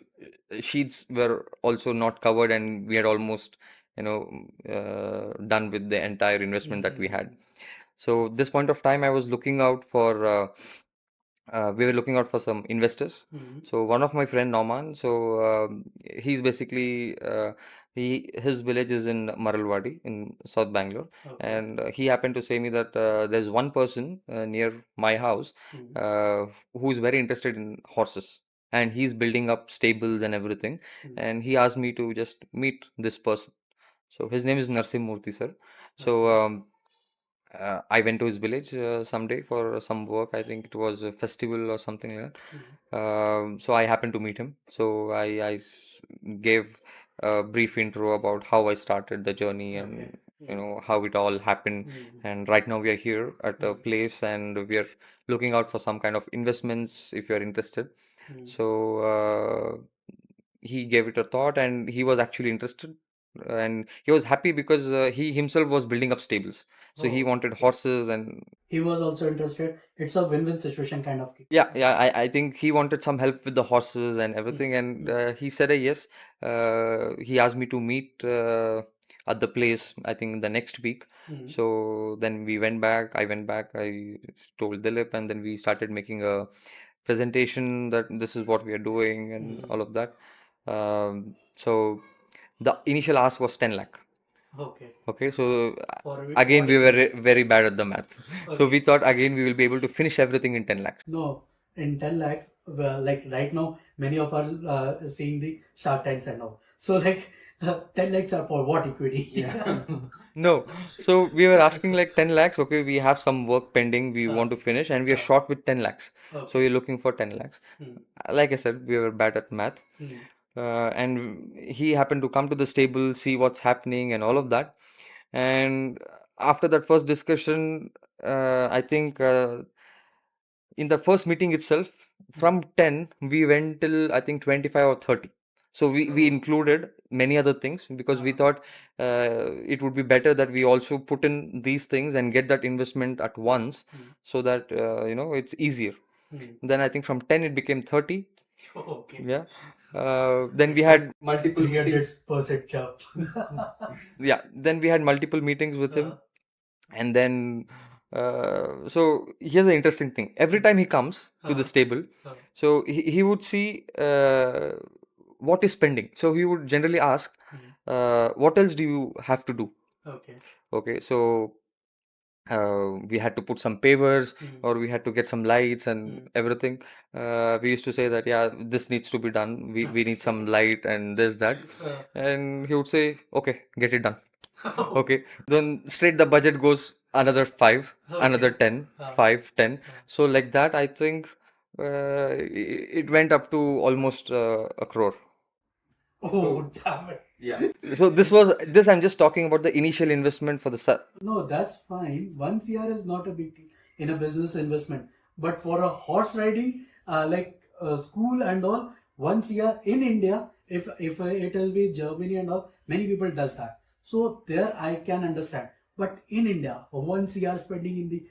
sheets were also not covered, and we had almost done with the entire investment that we had. So this point of time, I was looking out for we were looking out for some investors. So one of my friend Nauman, so he's basically his village is in Maralwadi in South Bangalore, and he happened to say me that there's one person near my house who's very interested in horses, and he's building up stables and everything, and he asked me to just meet this person. So his name is Narsim Murthy, sir. So I went to his village someday for some work. I think it was a festival or something like that. So I happened to meet him. So gave a brief intro about how I started the journey, and how it all happened. And right now we are here at a place, and we are looking out for some kind of investments if you are interested. So he gave it a thought, and he was actually interested, and he was happy because he himself was building up stables, so he wanted horses. And He was also interested. It's a win-win situation kind of. yeah, I think he wanted some help with the horses and everything, and he said a yes. He asked me to meet at the place, I think the next week. So then we went back, I went back, I told Dilip, and then we started making a presentation that this is what we are doing and all of that. So the initial ask was 10 lakh. Okay, so again we were very bad at the math. So we thought again we will be able to finish everything in 10 lakhs. No, in 10 lakhs, well, like right now, many of our seeing the Shark Tanks and all. So like 10 lakhs are for what equity? Yeah. No, so we were asking like 10 lakhs. Okay, we have some work pending, we want to finish, and we are short with 10 lakhs. So we're looking for 10 lakhs. Like I said, we were bad at math. And he happened to come to the stable, see what's happening, and all of that. And after that first discussion, I think in the first meeting itself, from 10, we went till I think 25 or 30. So we included many other things because we thought it would be better that we also put in these things and get that investment at once, so that it's easier. Then I think from 10 it became 30. Yeah. Then we had multiple meetings. 300% jump. Yeah, then we had multiple meetings with him. And then so here's the interesting thing. Every time he comes to the stable, so he would see what is pending. So he would generally ask, what else do you have to do? Okay. Okay, so we had to put some pavers, or we had to get some lights and everything. We used to say that, yeah, this needs to be done. We need some light and this, that. And he would say, okay, get it done. Okay, then straight the budget goes another 5, another 10, 5, 10. So like that, I think it went up to almost a crore. Oh, damn it. Yeah. So this I'm just talking about the initial investment for the No, that's fine. 1 CR is not a big deal in a business investment. But for a horse riding, like school and all, 1 CR in India, if it will be Germany and all, many people does that. So there I can understand. But in India, 1 CR spending in the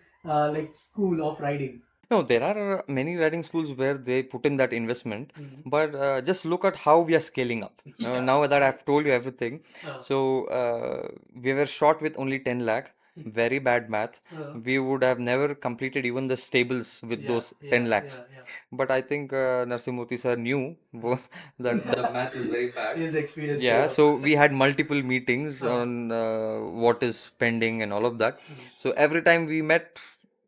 like school of riding. No, there are many riding schools where they put in that investment, but just look at how we are scaling up. Now that I've told you everything, so we were short with only 10 lakh, very bad math. We would have never completed even the stables with those 10 lakhs. But I think Narsimurthy sir knew that the math is very bad. His experience. Yeah, so we had multiple meetings on what is pending and all of that. So every time we met,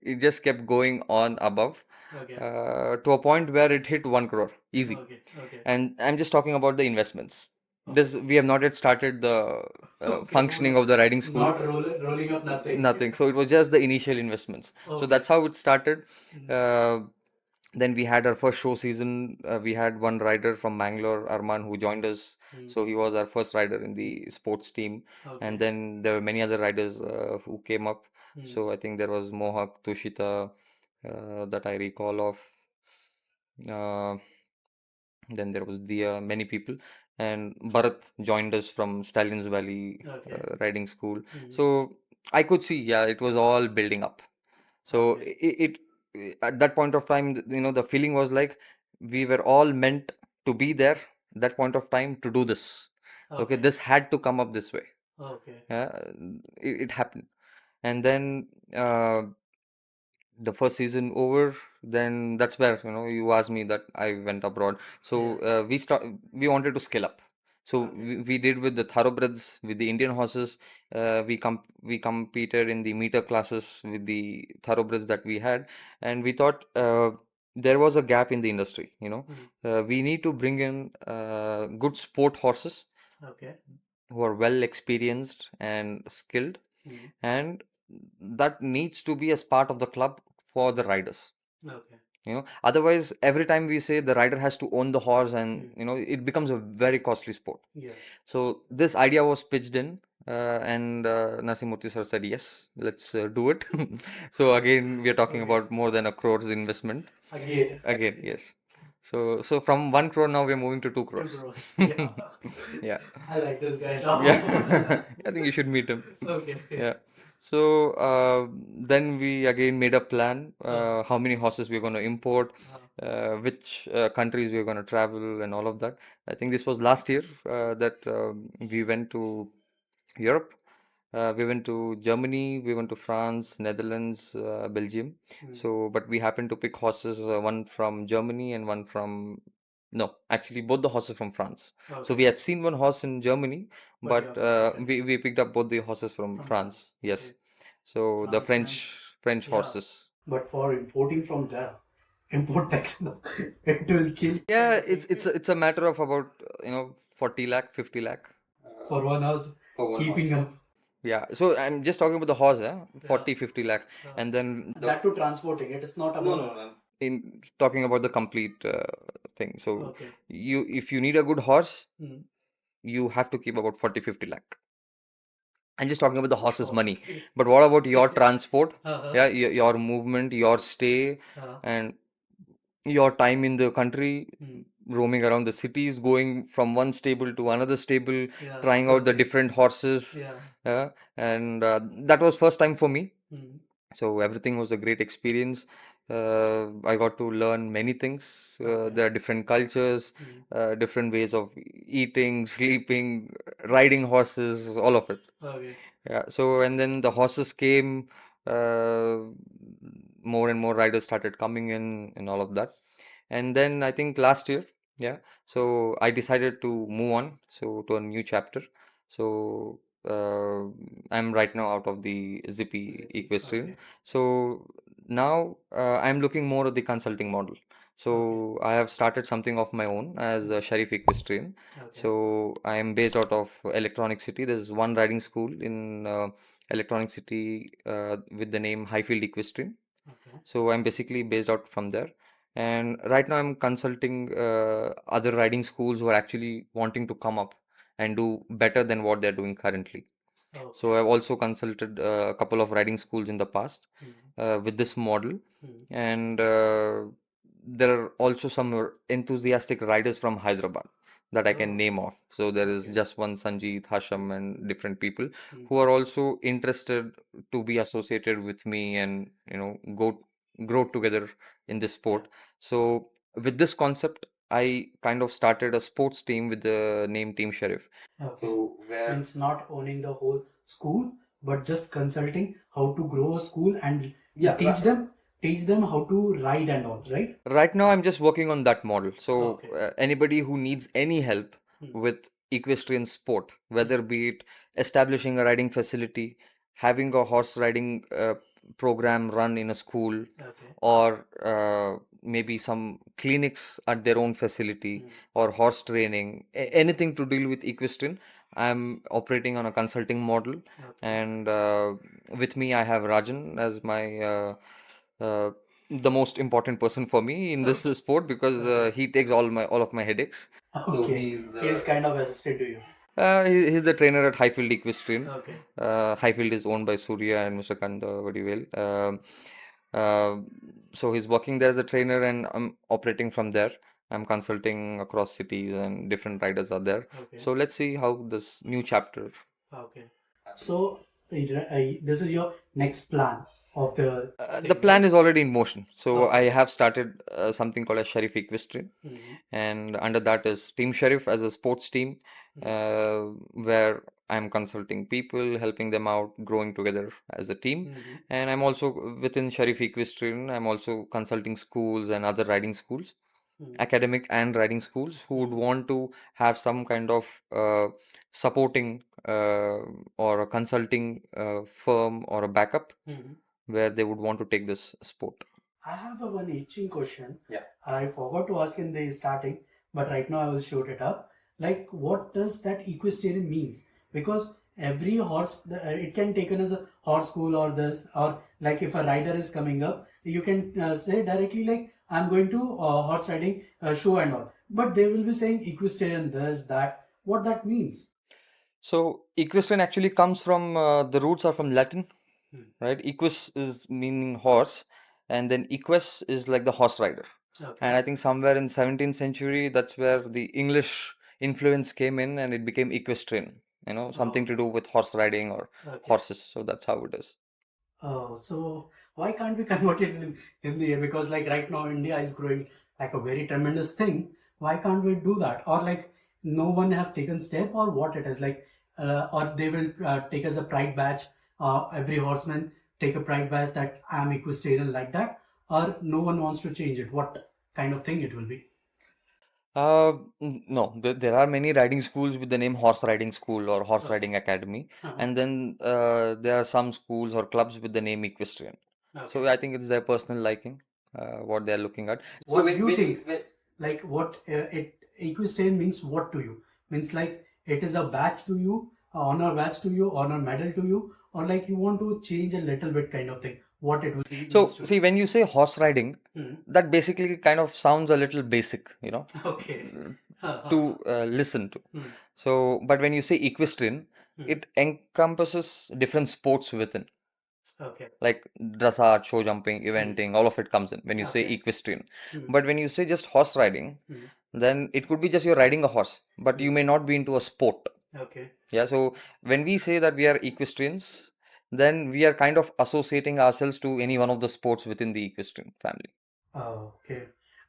it just kept going on above to a point where it hit 1 crore easy. Okay. And I'm just talking about the investments. This we have not yet started the functioning of the riding school. Not rolling up nothing. Nothing. So it was just the initial investments. So that's how it started. Then we had our first show season. We had one rider from Mangalore, Arman, who joined us. So he was our first rider in the sports team. And then there were many other riders who came up. So I think there was Mohak, Tushita, that I recall of. Uh, then there was Dia, many people. And Bharat joined us from Stallions Valley riding school. So I could see, yeah, it was all building up. So at that point of time, the feeling was like we were all meant to be there that point of time to do this. Okay, this had to come up this way. Yeah, it happened. And then the first season over, then that's where you asked me that I went abroad. So we wanted to scale up. So we did with the thoroughbreds, with the Indian horses. We competed in the meter classes with the thoroughbreds that we had, and we thought there was a gap in the industry. We need to bring in good sport horses who are well experienced and skilled, and that needs to be as part of the club for the riders. Otherwise every time we say the rider has to own the horse, and it becomes a very costly sport. So this idea was pitched in, and Nasimurthy sir said, yes, let's do it. So again we are talking about more than a crores investment again. Yes. So from 1 crore now we're moving to 2 crores. Yeah. Yeah. I like this guy now. Yeah. I think you should meet him. Yeah. So then we again made a plan, how many horses we're going to import, which countries we're going to travel, and all of that. I think this was last year that we went to Europe. We went to Germany, we went to France, Netherlands, Belgium. So, but we happened to pick horses, one from Germany and one from, no, actually both the horses from France. So we had seen one horse in Germany, but we picked up both the horses from France. Yes. So the French Yeah. horses. But for importing from there, import tax, no, it will kill. Yeah, it's a matter of about 40 lakh, 50 lakh. For 1 house, For one keeping up. Yeah, so I'm just talking about the horse, 40, 50 lakh. And then That to transporting, it is not about. no. In talking about the complete thing. So if you need a good horse, you have to keep about 40, 50 lakh. I'm just talking about the horse's money. But what about your transport? Yeah, your movement, your stay, and your time in the country, roaming around the cities, going from one stable to another stable, trying out the different horses. And that was first time for me. So everything was a great experience. I got to learn many things. There are different cultures, different ways of eating, sleeping, riding horses, all of it. Yeah. So and then the horses came, more and more riders started coming in, and all of that. And then I think last year Yeah. So I decided to move on, so to a new chapter. So I'm right now out of the Zippy Zippy. Equestrian. Okay. So now I'm looking more at the consulting model. Okay. So I have started something of my own as a Shariff Equestrian. Okay. So I am based out of Electronic City. There's one riding school in Electronic City with the name Highfield Equestrian. Okay. So I'm basically based out from there. And right now I'm consulting other riding schools who are actually wanting to come up and do better than what they're doing currently. So Okay. I've also consulted a couple of riding schools in the past Hmm. with this model, Hmm. and there are also some enthusiastic riders from Hyderabad that I can Oh. name off. So there is Okay. just one Sanjeet, Hasham, and different people Hmm. who are also interested to be associated with me and go grow together in this Yeah. sport. So with this concept, I kind of started a sports team with the name Team Sheriff. Okay. So where Means not owning the whole school, but just consulting how to grow a school and yeah, teach them how to ride and all, right? right now I'm just working on that model. So Okay. anybody who needs any help Hmm. with equestrian sport, Hmm. whether be it establishing a riding facility, having a horse riding program run in a school, Okay. or maybe some clinics at their own facility, Hmm. or horse training, anything to deal with equestrian, I'm operating on a consulting model. Okay. And with me, I have Rajan as my uh, the most important person for me in this Okay. sport because Okay. he takes all of my headaches. So Okay. he's He's kind of assistant to you. he's the trainer at Highfield Equestrian. Okay. Highfield is owned by Surya and Mr. Kanda Vadivel. Uh, so he's working there as a trainer, and I'm operating from there. I'm consulting across cities, and different riders are there. Okay. So let's see how this new chapter Okay. So this is your next plan of the the thing, plan right? is already in motion. So I Okay. have started something called a Sheriff Equestrian, Hmm. and under that is Team Sheriff as a sports team, Hmm. where I'm consulting people, helping them out, growing together as a team. Hmm. And I'm also within Sheriff Equestrian, I'm also consulting schools and other riding schools, Hmm. academic and riding schools who would Hmm. want to have some kind of supporting or a consulting firm or a backup Hmm. where they would want to take this sport. I have a one itching question. Yeah. I forgot to ask in the starting, but right now I will shoot it up. Like, what does that equestrian means? Because every horse, it can taken as a horse school or this, or like if a rider is coming up, you can say directly like, I'm going to horse riding show and all. But they will be saying equestrian this, that. What that means? So equestrian actually comes from the roots are from Latin, Hmm. right? Equus is meaning horse, and then eques is like the horse rider. And Okay. I think somewhere in 17th century, that's where the English influence came in, and it became equestrian. Something Oh, to do with horse riding or okay. horses. So that's how it is. Oh, so why can't we convert it in the air? Because like right now India is growing like a very tremendous thing. Why can't we do that? Or like no one have taken step or what it is like, or they will take as a pride badge. Every horseman take a pride badge that I'm equestrian like that, or no one wants to change it. What kind of thing it will be? No, there are many riding schools with the name Horse Riding School or Horse Okay. Riding Academy, Uh-huh. and then there are some schools or clubs with the name Equestrian. Okay. So I think it's their personal liking, what they're looking at. So What do you think? Like what it equestrian means what to you? Means like it is a badge to you, a honor badge to you, honor medal to you, or like you want to change a little bit kind of thing. What it will be means so to see, when you say horse riding, you. Hmm. that basically kind of sounds a little basic, Okay. to listen to. Hmm. So, but when you say equestrian, Hmm. it encompasses different sports within, Okay. like dressage, show jumping, Hmm. eventing, all of it comes in when you say Okay. equestrian. Hmm. But when you say just horse riding, Hmm. then it could be just you're riding a horse, but you Hmm. may not be into a sport. Okay. Yeah, so when we say that we are equestrians, then we are kind of associating ourselves to any one of the sports within the equestrian family. Oh, okay.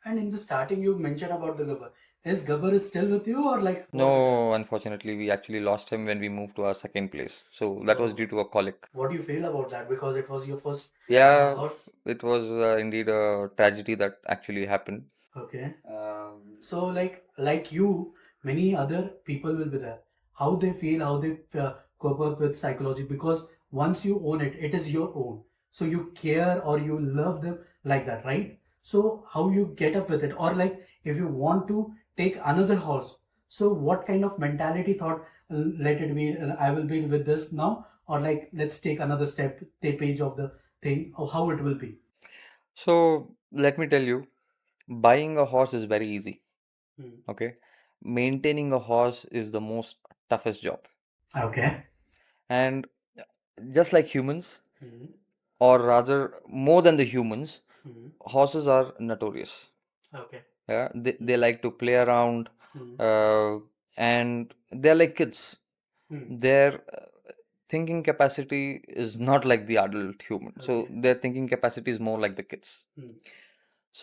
And in the starting, you mentioned about the Gabbar. Is Gabbar is still with you or like what it is? No, unfortunately, we actually lost him when we moved to our second place. So that was So, due to a colic. what do you feel about that? Because it was your first Yeah, horse. it was indeed a tragedy that actually happened. Okay. Um, So like you, many other people will be there. How they feel, how they cope up with psychology, because once you own it, it is your own. So you care or you love them like that, right? So how you get up with it, or like if you want to take another horse, so what kind of mentality thought? Let it be. I will be with this now, or like let's take another step, take page of the thing, or how it will be. so let me tell you, buying a horse is very easy. Hmm. Okay, maintaining a horse is the most toughest job. Okay. And just like humans, Hmm. or rather more than the humans, Hmm. horses are notorious. Okay. Yeah, they Hmm. like to play around, Hmm. uh, and they're like kids. Hmm. Their thinking capacity is not like the adult human. So Okay. their thinking capacity is more like the kids. Hmm.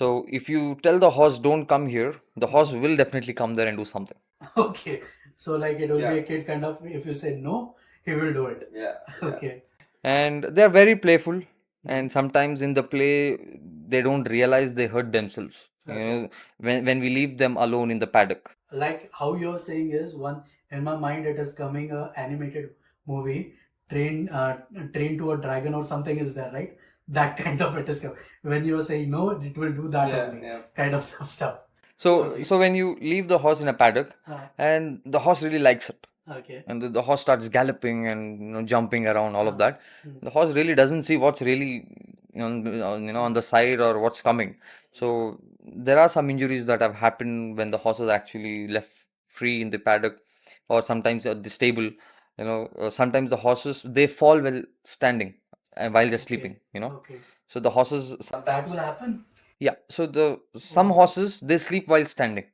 So if you tell the horse don't come here, the horse will definitely come there and do something. Okay. So like it will be Yeah. a kid kind of, if you say no, he will do it. Yeah. Okay. And they're very playful, Hmm. and sometimes in the play they don't realize they hurt themselves. You Okay. know, when we leave them alone in the paddock. Like how you're saying is one in my mind it is coming a animated movie, train to a dragon or something is there, right? That kind of it is coming. When you're saying no, it will do that Yeah, only. yeah. Kind of stuff. So Okay. so when you leave the horse in a paddock, and the horse really likes it, Okay. and the horse starts galloping and jumping around, all of that, Hmm. the horse really doesn't see what's really on the side or what's coming. So there are some injuries that have happened when the horse is actually left free in the paddock, or sometimes at the stable. Sometimes the horses they fall while standing and while they're sleeping. Okay. So the horses That sometimes, will happen. yeah, so the some Oh. horses they sleep while standing.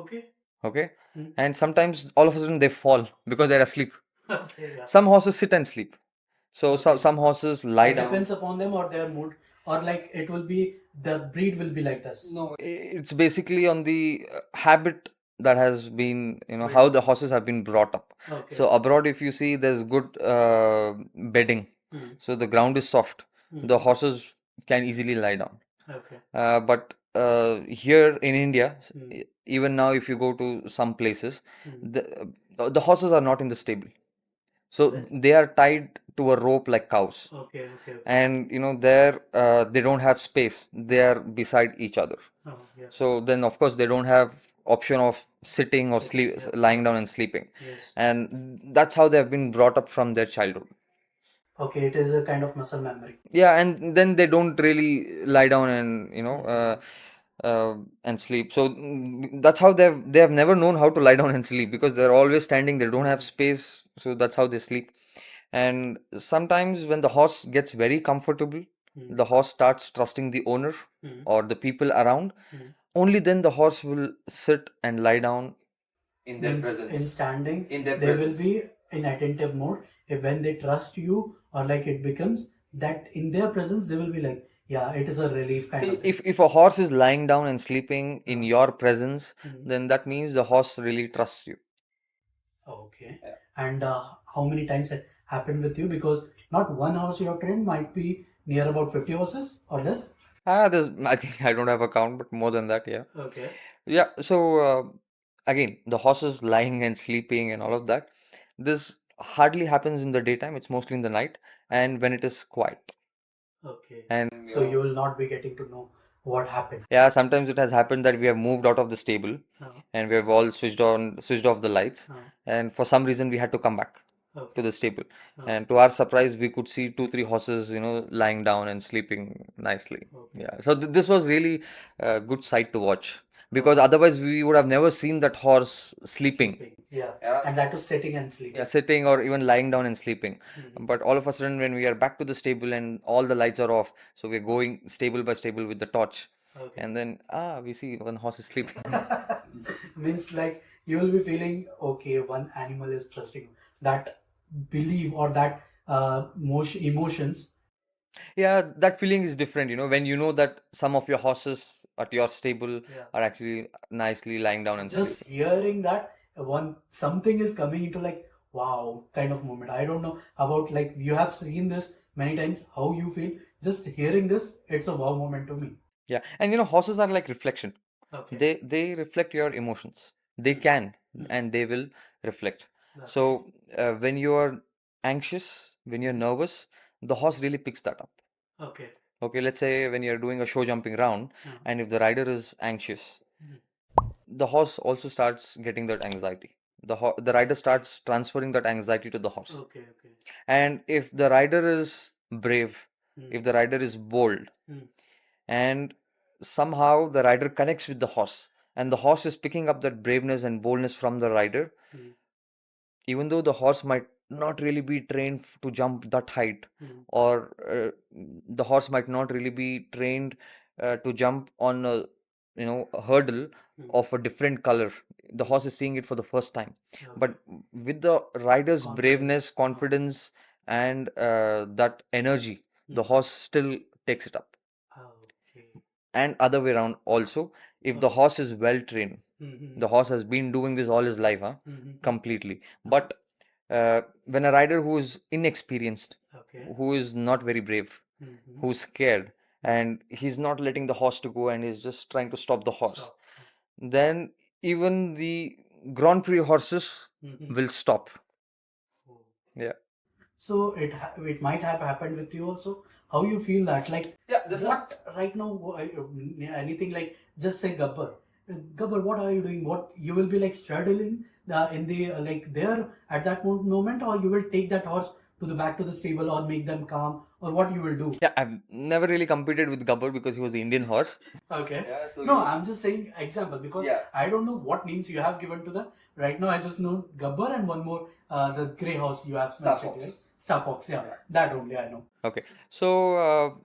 Okay. Okay. Hmm. And sometimes all of a sudden they fall because they're asleep. Okay. Yeah. Some horses sit and sleep. So Okay. some horses lie It down. depends upon them or their mood, or like it will be the breed will be like this. No, it's basically on the habit that has been, Right. how the horses have been brought up. Okay. So abroad, if you see, there's good bedding. Hmm. So the ground is soft. The horses can easily lie down. Okay. But here in India, Hmm. even now, if you go to some places, Hmm. the horses are not in the stable. So Then- they are tied to a rope like cows. Okay. Okay. Okay. And there they don't have space. They are beside each other. Oh, yeah. So then, of course, they don't have option of sitting or Sitting, sleep, yeah. lying down and sleeping. Yes. And that's how they have been brought up from their childhood. Okay, it is a kind of muscle memory. Yeah, and then they don't really lie down and and sleep. So that's how they have never known how to lie down and sleep, because they're always standing. They don't have space, so that's how they sleep. And sometimes when the horse gets very comfortable, Hmm. the horse starts trusting the owner Hmm. or the people around. Hmm. Only then the horse will sit and lie down in their Means in presence. standing, In their they will presence. be in attentive mode. If when they trust you, or like it becomes that in their presence, they will be like, yeah, it is a relief kind of thing. If a horse is lying down and sleeping in your presence, Mhm. then that means the horse really trusts you. Okay. Yeah. And how many times it happened with you? Because not one horse you have trained might be near about 50 horses or less. I think I don't have a count, but more than that, yeah. Okay. Yeah, so again, the horses lying and sleeping and all of that, this hardly happens in the daytime. It's mostly in the night and when it is quiet. Okay. And So you will not be getting to know what happened. yeah, sometimes it has happened that we have moved out of the stable Oh. and we have all switched off the lights, Oh. and for some reason we had to come back to Okay. the stable. Oh. And to our surprise, we could see two, three horses, lying down and sleeping nicely. Okay. Yeah, so this was really a good sight to watch, because Okay. otherwise we would have never seen that horse sleeping. Yeah. Yeah. And that was sitting and sleeping. Yeah, sitting or even lying down and sleeping. Mhm. But all of a sudden, when we are back to the stable and all the lights are off, so we're going stable by stable with the torch. Okay. And then, we see one horse is sleeping. Means like you will be feeling okay, one animal is trusting you. That belief or that emotions. Yeah, that feeling is different, when you know that some of your horses at your stable Yeah. are actually nicely lying down and Just sleeping. hearing that one something is coming into like wow kind of moment. I don't know about like you have seen this many times, how you feel. Just hearing this, it's a wow moment to me. Yeah, and horses are like reflection. Okay. They reflect your emotions. They Mm. can Mm. and they will reflect. Okay. So when you are anxious, when you're nervous, the horse really picks that up. Okay. Okay, let's say when you're doing a show jumping round, and if the rider is anxious, Mm. the horse also starts getting that anxiety. The rider starts transferring that anxiety to the horse. Okay. Okay. And if the rider is brave, Mm. if the rider is bold, Mm. and somehow the rider connects with the horse, and the horse is picking up that braveness and boldness from the rider, Mm. even though the horse might not really be trained to jump that height, Mm. or the horse might not really be trained to jump on a hurdle Mm. of a different color. The horse is seeing it for the first time, Okay. but with the rider's Confidence. braveness, confidence, and that energy, the Mm. horse still takes it up. Okay. And other way around also, if the Okay. horse is well trained, Mm-hmm. the horse has been doing this all his life, Mm-hmm. completely. But when a rider who is inexperienced, Okay. who is not very brave, Mm-hmm. who's scared, and he's not letting the horse to go, and he's just trying to stop the horse, Stop. then even the Grand Prix horses Mm-hmm. will stop. Oh. Yeah. So it might have happened with you also. How you feel that? Like, Yeah, this is what right now? Anything like, just say Gabbar. Gabbar, what are you doing? What you will be like straddling in the like there at that moment, or you will take that horse to the back to the stable, or make them calm, or what you will do? Yeah, I've never really competed with Gabbar because he was the Indian horse. Okay. Yeah, so No, I'm just saying example because Yeah. I don't know what names you have given to them. Right now, I just know Gabbar and one more, the grey horse you have Star mentioned, Fox. right? Star Fox, yeah. That only I know. Okay, so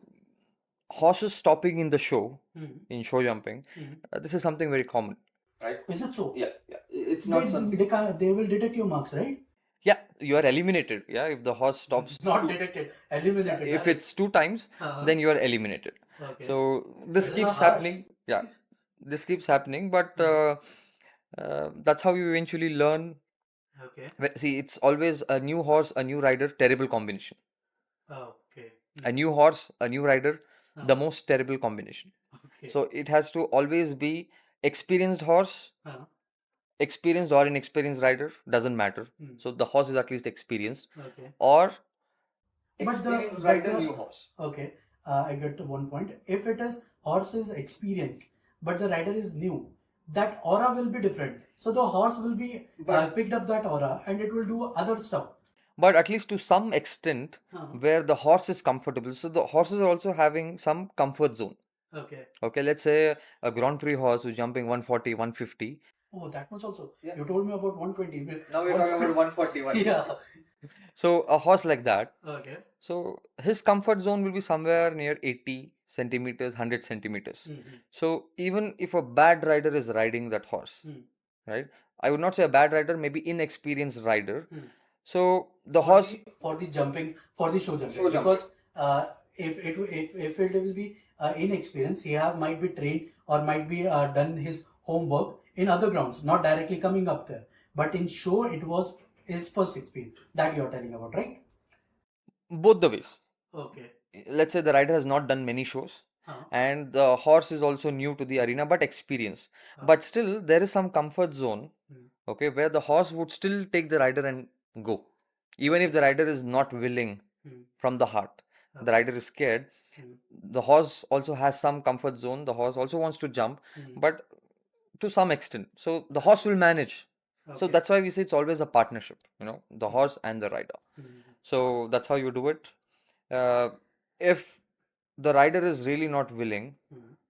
horses stopping in the show, Mhm. in show jumping, Mhm. this is something very common, right? Is it so? Yeah, yeah. It's not something. They will detect your marks, right? Yeah, you are eliminated. Yeah, if the horse stops. Not detected, eliminated. If Right? it's two times, then you are eliminated. Okay. So this This is keeps not harsh. happening. Yeah, this keeps happening, but that's how you eventually learn. Okay. See, it's always a new horse, a new rider, terrible combination. Okay. A new horse, a new rider, Oh. the most terrible combination. Okay. So it has to always be experienced horse, experienced or inexperienced rider, doesn't matter. Hmm. So the horse is at least experienced, Okay. or But experienced but rider, new horse. Okay, I get to one point. If it is horse is experienced, but the rider is new, that aura will be different. So the horse will be picked up that aura, and it will do other stuff. But at least to some extent, Uh-huh. where the horse is comfortable. So the horses are also having some comfort zone. Okay. Okay, let's say a Grand Prix horse who's jumping 140, 150. Oh, that much also. You told me about 120. Now we're talking about 140, Yeah. So a horse like that, Okay. so his comfort zone will be somewhere near 80 centimeters, 100 centimeters. Mhm. So even if a bad rider is riding that horse, Mm. right? I would not say a bad rider, maybe inexperienced rider. Mm. So the For horse, for the jumping, for the show jumping, Show jumping. because if it will be inexperienced, he have might be trained or might be done his homework in other grounds, not directly coming up there. But in show, it was his first experience that you're telling about, right? both the ways. Okay. Let's say the rider has not done many shows, and the horse is also new to the arena but experienced. But still, there is some comfort zone, okay, where the horse would still take the rider and go. Even if the rider is not willing from the heart, the rider is scared, the horse also has some comfort zone. The horse also wants to jump, but to some extent. So the horse will manage. So Okay. that's why we say it's always a partnership, the horse and the rider. So that's how you do it. If the rider is really not willing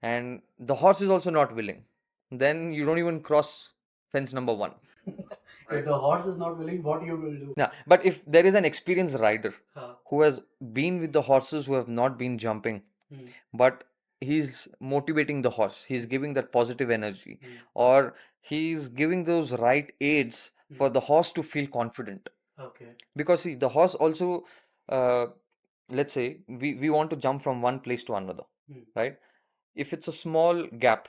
and the horse is also not willing, then you don't even cross fence number one. If the horse is not willing, what you will do? Yeah, but if there is an experienced rider Huh. who has been with the horses who have not been jumping, but he's motivating the horse, he's giving that positive energy, or he's giving those right aids for the horse to feel confident. Okay. Because see, the horse also, let's say we want to jump from one place to another, right? If it's a small gap,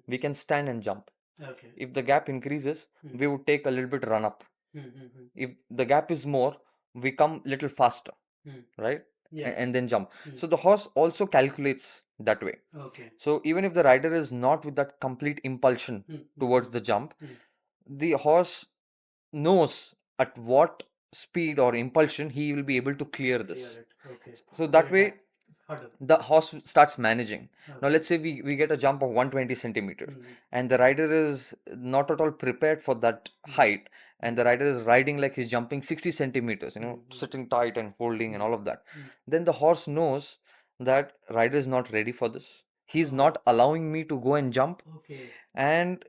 we can stand and jump. Okay. If the gap increases, we would take a little bit run up. If the gap is more, we come little faster, right? Yeah. and then jump. So the horse also calculates that way. Okay. So even if the rider is not with that complete impulsion towards the jump, the horse knows at what speed or impulsion he will be able to clear this. Okay. So that way Hurdle. the horse starts managing. Now Okay. let's say we get a jump of 120 centimeters and the rider is not at all prepared for that height, and the rider is riding like he's jumping 60 centimeters, sitting tight and holding and all of that. Then the horse knows that rider is not ready for this. He's not allowing me to go and jump. Okay. And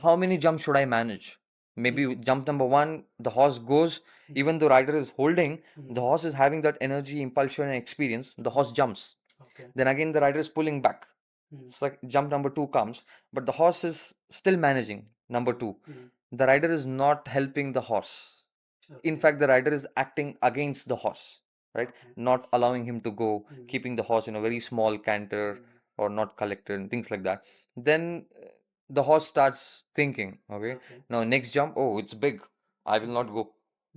how many jumps should I manage? Maybe jump number one, the horse goes, even though rider is holding, the horse is having that energy, impulsion, and experience. The horse jumps. Okay. Then again, the rider is pulling back. It's like jump number two comes, but the horse is still managing number two. The rider is not helping the horse. In fact, the rider is acting against the horse, right? Not allowing him to go, keeping the horse in a very small canter or not collected and things like that. Then the horse starts thinking, okay, now next jump, oh, it's big. I will not go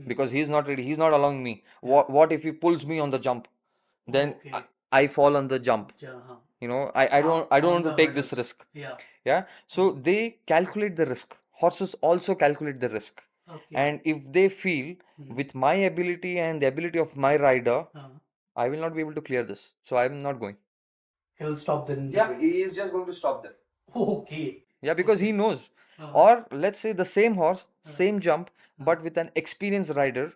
because he's not ready. He's not allowing me. What if he pulls me on the jump? Then I fall on the jump. I don't want to take this risk. Yeah. So they calculate the risk. Horses also calculate the risk. And if they feel with my ability and the ability of my rider, I will not be able to clear this. So I'm not going. He will stop then. Yeah, he is just going to stop there. Okay. Yeah, because he knows. Or let's say the same horse, same jump, but with an experienced rider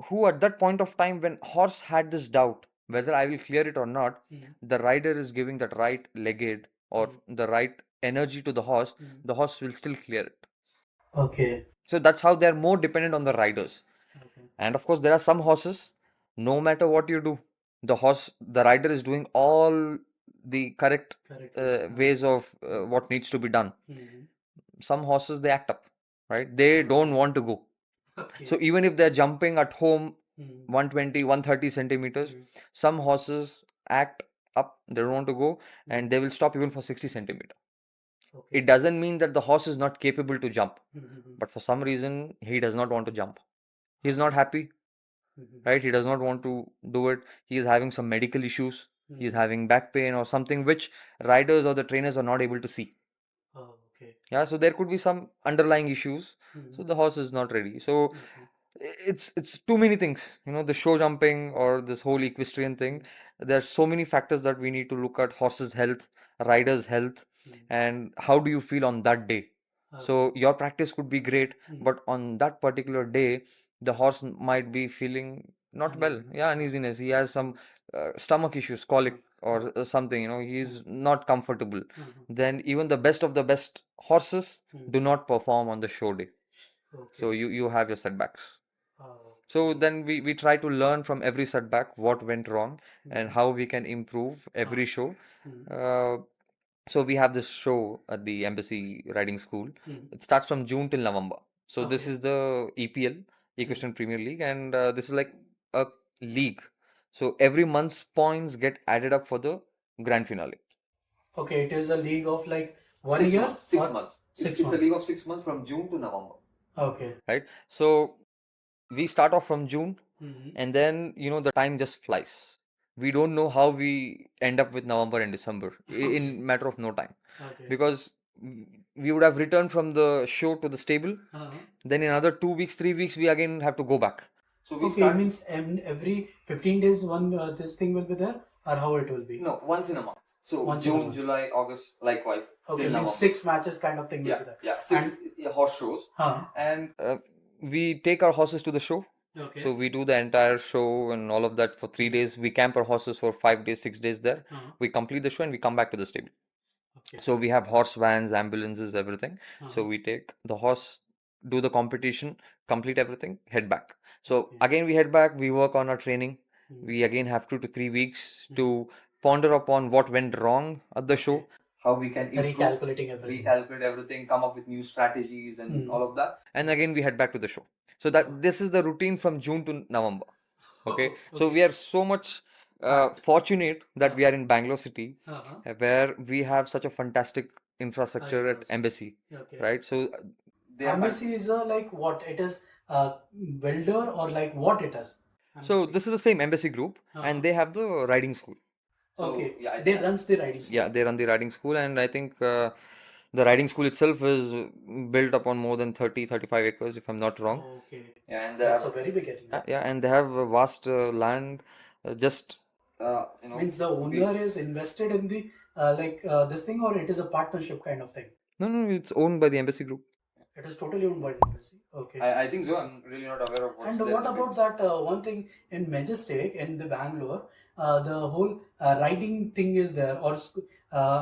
who at that point of time when horse had this doubt whether I will clear it or not, the rider is giving that right leg aid or the right energy to the horse will still clear it. Okay. So that's how they're more dependent on the riders. And of course, there are some horses, no matter what you do, the rider is doing all the correct ways of what needs to be done. Some horses, they act up, right? They don't want to go. So even if they're jumping at home 120, 130 centimeters, some horses act up, they don't want to go, and they will stop even for 60 centimeter. It doesn't mean that the horse is not capable to jump, but for some reason, he does not want to jump. He's not happy, right? He does not want to do it. He is having some medical issues. He is having back pain or something which riders or the trainers are not able to see. Yeah, so there could be some underlying issues. So the horse is not ready. So it's too many things, the show jumping or this whole equestrian thing. There's so many factors that we need to look at: horse's health, rider's health, and how do you feel on that day. So your practice could be great, but on that particular day, the horse might be feeling not well. Yeah, uneasiness. He has some stomach issues, colic or something. He's not comfortable. Then even the best of the best horses do not perform on the show day. So you have your setbacks. So then we try to learn from every setback what went wrong and how we can improve every show. So we have this show at the Embassy Riding School. It starts from June till November. So this is the EPL, Equestrian Premier League, and this is like a league. So every month's points get added up for the grand finale. Okay, it is a league of like 1 year? Months, 6 or months. 6 It's a months. league of 6 months from June to November. Okay. Right? So we start off from June, and then the time just flies. We don't know how we end up with November and December in matter of no time, because we would have returned from the show to the stable. Then in another 2 weeks, 3 weeks, we again have to go back. So we Okay, means every 15 days one this thing will be there, or how it will be? No, once in a month. So Once in a June, month. July, August, likewise. Okay, till means November. 6 matches kind of thing will Yeah, be there. yeah, six horse shows, Huh. and we take our horses to the show. Okay. So we do the entire show and all of that for 3 days. We camp our horses for 5 days, 6 days there. We complete the show and we come back to the stable. Okay. So we have horse vans, ambulances, everything. So we take the horse, do the competition, complete everything, head back. So again we head back, we work on our training. We again have 2 to 3 weeks to ponder upon what went wrong at the show, how we can improve, recalculate everything, come up with new strategies and all of that. And again we head back to the show. So that this is the routine from June to November. Okay. So we are so much fortunate that we are in Bangalore city, where we have such a fantastic infrastructure at Embassy, right? So Embassy is like what? It is a welder or like what it is? So Embassy. this is the same embassy group, and Uh-huh. they have the riding school. Okay. Yeah, They runs the riding school. yeah, they run the riding school, and I think the riding school itself is built upon more than 35 acres, if I'm not wrong. Okay. Yeah, and they That's a have very big area. yeah, and they have a vast land, just Means the owner is invested in the this thing, or it is a partnership kind of thing. no, it's owned by the embassy group. It is totally owned by the embassy. Okay. I think so. I'm really not aware of what's And their what about status. that one thing in Majestic in the Bangalore? The whole riding thing is there, or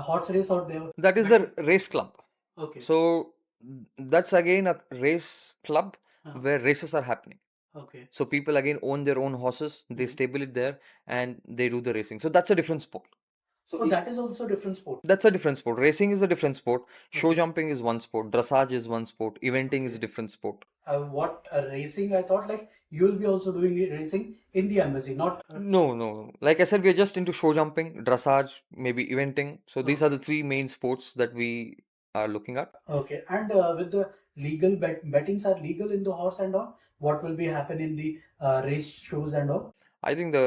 horse race out there. That is the race club. Okay. So that's again a race club Uh, where races are happening. okay. So people again own their own horses, they Mhm. stable it there, and they do the racing. So that's a different sport. So Oh, that is also a different sport. that's a different sport. Racing is a different sport. Show Okay. jumping is one sport. Dressage is one sport. Eventing is a Okay. different sport. What racing? I thought like you'll be also doing the racing in the embassy, not. No. Like I said, we are just into show jumping, dressage, maybe eventing. So these are the Okay. three main sports that we are looking at. Okay, and with the legal bettings are legal in the horse and all. What will be happen in the race shows and all? I think the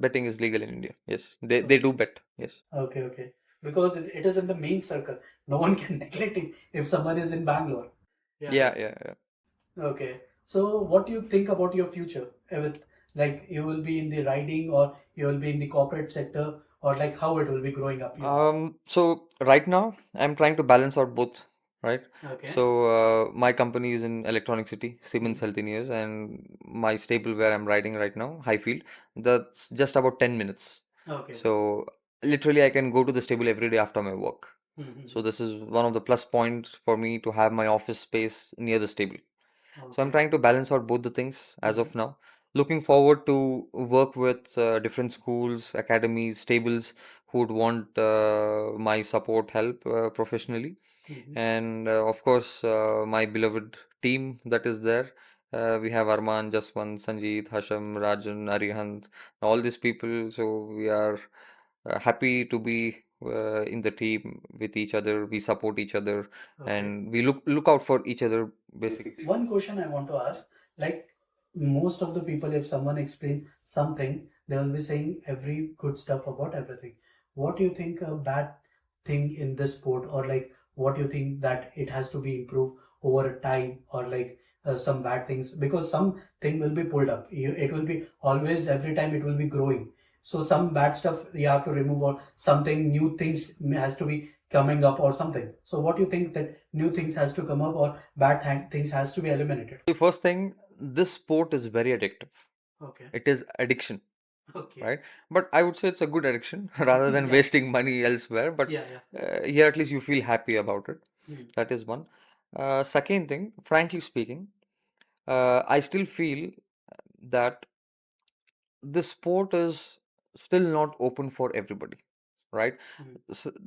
betting is legal in India. Yes, they do bet. Yes. Okay, okay. Because it is in the main circle. No one can neglect it if someone is in Bangalore. Yeah. Okay. So what do you think about your future? With like you will be in the riding or you will be in the corporate sector or like how it will be growing up? So right now I'm trying to balance out both, right? Okay. So my company is in Electronic City, Siemens Mhm. Healthineers, and my stable where I'm riding right now, Highfield, that's just about 10 minutes. Okay. So literally I can go to the stable every day after my work. Mhm. So this is one of the plus points for me to have my office space near the stable. So I'm Okay. trying to balance out both the things as Mhm. of now. Looking forward to work with different schools, academies, stables who would want my support, help professionally, Mhm. and of course my beloved team that is there. We have Arman, Jaswant, Sanjeet, Hasham, Rajan, Arihant, all these people. So we are happy to be in the team with each other. We support each other, Okay. and we look out for each other basically. One question I want to ask, like most of the people, if someone explain something, they will be saying every good stuff about everything. What do you think a bad thing in this sport, or like what do you think that it has to be improved over time, or like some bad things? Because some thing will be pulled up. It will be always every time it will be growing. So some bad stuff you have to remove, or something new things has to be coming up or something. So what do you think that new things has to come up or bad things has to be eliminated? The first thing, this sport is very addictive. Okay. It is addiction, Okay. right? But I would say it's a good addiction rather than Yeah. wasting money elsewhere. But Yeah. here at least you feel happy about it. Hmm. That is one. Second thing, frankly speaking, I still feel that this sport is still not open for everybody, right? Hmm.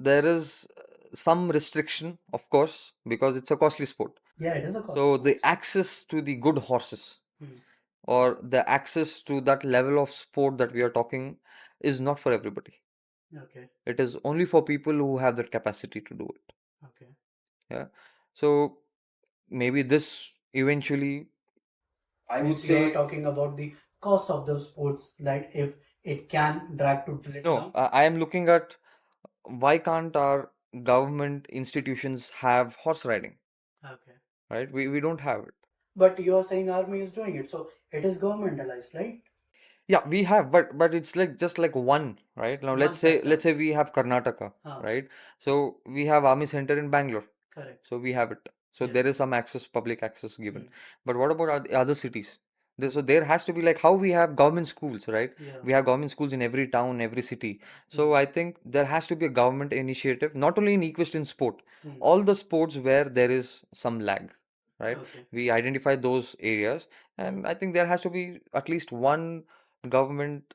There is some restriction, of course, because it's a costly sport. Yeah, it is a So cosmos. the access to the good horses Hmm. or the access to that level of sport that we are talking is not for everybody. Okay. It is only for people who have that capacity to do it. Okay. Yeah. So maybe this eventually, I would Means you are say, talking about the cost of the sports, like if it can drag to it no, down. I am looking at why can't our government institutions have horse riding, Okay. right? We don't have it. But you are saying army is doing it, so it is governmentalized, right? Yeah, we have, but it's like just like one, right? Now One let's sector. say we have Karnataka, Ah, right? So we have Army Center in Bangalore. correct. So we have it. So Yes. there is some access, public access given. Hmm. But what about the other cities? So there has to be like how we have government schools, right? Yeah. We have government schools in every town, every city. So Hmm. I think there has to be a government initiative, not only in equestrian sport, Hmm. all the sports where there is some lag, right? Okay. We identify those areas, and I think there has to be at least one government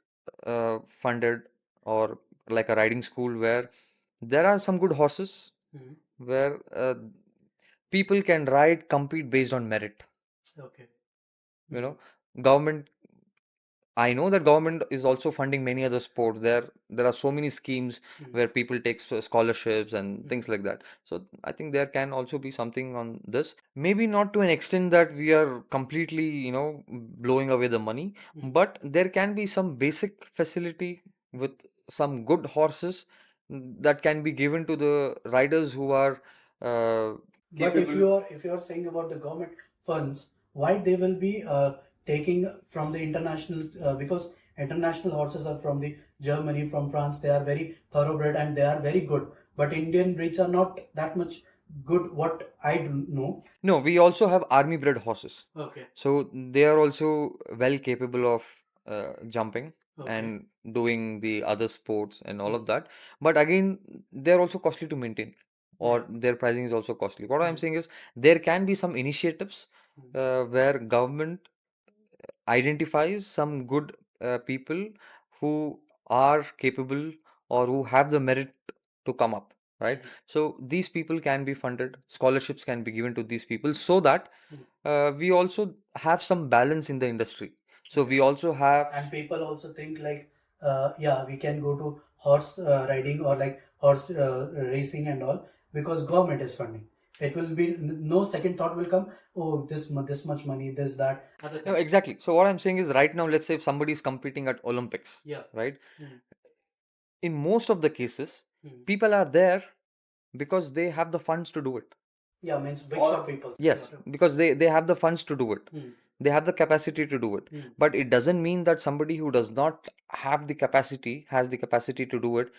funded or like a riding school where there are some good horses Hmm. where people can ride, compete based on merit. Okay. You Hmm. know, government I know that government is also funding many other sports. There are so many schemes where people take scholarships and things like that. So I think there can also be something on this. Maybe not to an extent that we are completely, blowing away the money, but there can be some basic facility with some good horses that can be given to the riders who are uh, But if capable. you are saying about the government funds, why they will be taking from the international because international horses are from the Germany, from France. They are very thoroughbred and they are very good. But Indian breeds are not that much good. What I do know. No, we also have army bred horses. Okay. So they are also well capable of jumping Okay. and doing the other sports and all of that. But again, they're also costly to maintain, or their pricing is also costly. What I'm saying is there can be some initiatives where government identifies some good people who are capable or who have the merit to come up, right? So these people can be funded, scholarships can be given to these people so that we also have some balance in the industry. So we also have. And people also think like yeah, we can go to horse riding or like horse racing and all because government is funding. It will be no second thought will come, oh, this much money, this that other No, thing. exactly. So what I'm saying is right now, let's say if somebody is competing at Olympics, Yeah. right? In most of the cases, people are there because they have the funds to do it. Yeah, means big shot people. Yes, because they have the funds to do it. They have the capacity to do it. But it doesn't mean that somebody who does not have the capacity has the capacity to do it.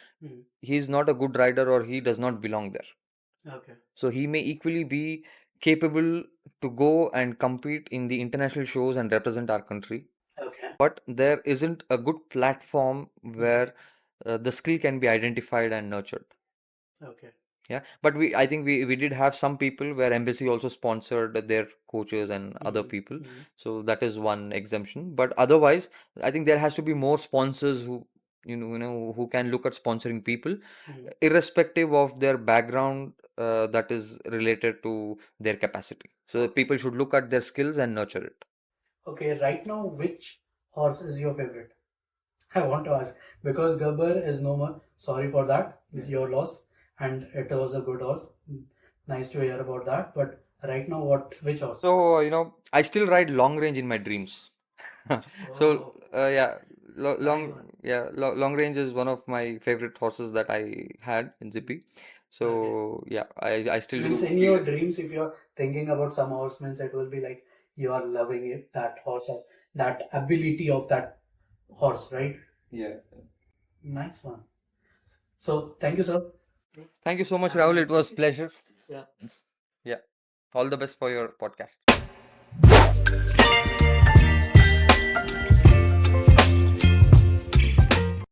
He is not a good rider or he does not belong there. Okay. So he may equally be capable to go and compete in the international shows and represent our country. Okay. But there isn't a good platform where the skill can be identified and nurtured. Okay. Yeah, but I think we did have some people where embassy also sponsored their coaches and other people. So that is one exemption. But otherwise, I think there has to be more sponsors who who can look at sponsoring people, irrespective of their background, that is related to their capacity. So people should look at their skills and nurture it. Okay, right now, which horse is your favorite? I want to ask because Gabbar is no more. Sorry for that, your loss, and it was a good horse. Nice to hear about that. But right now, which horse? So, I still ride long range in my dreams. So, yeah, long range is one of my favorite horses that I had in Zippy. So, yeah, I still do Means in feel your it. dreams, if you're thinking about some horse, means it will be like you are loving it, that horse, that ability of that horse, right? Yeah. Nice one. So thank you, sir. Thank you so much, Have a Rahul. nice It was day. pleasure. Yeah. Yeah. All the best for your podcast.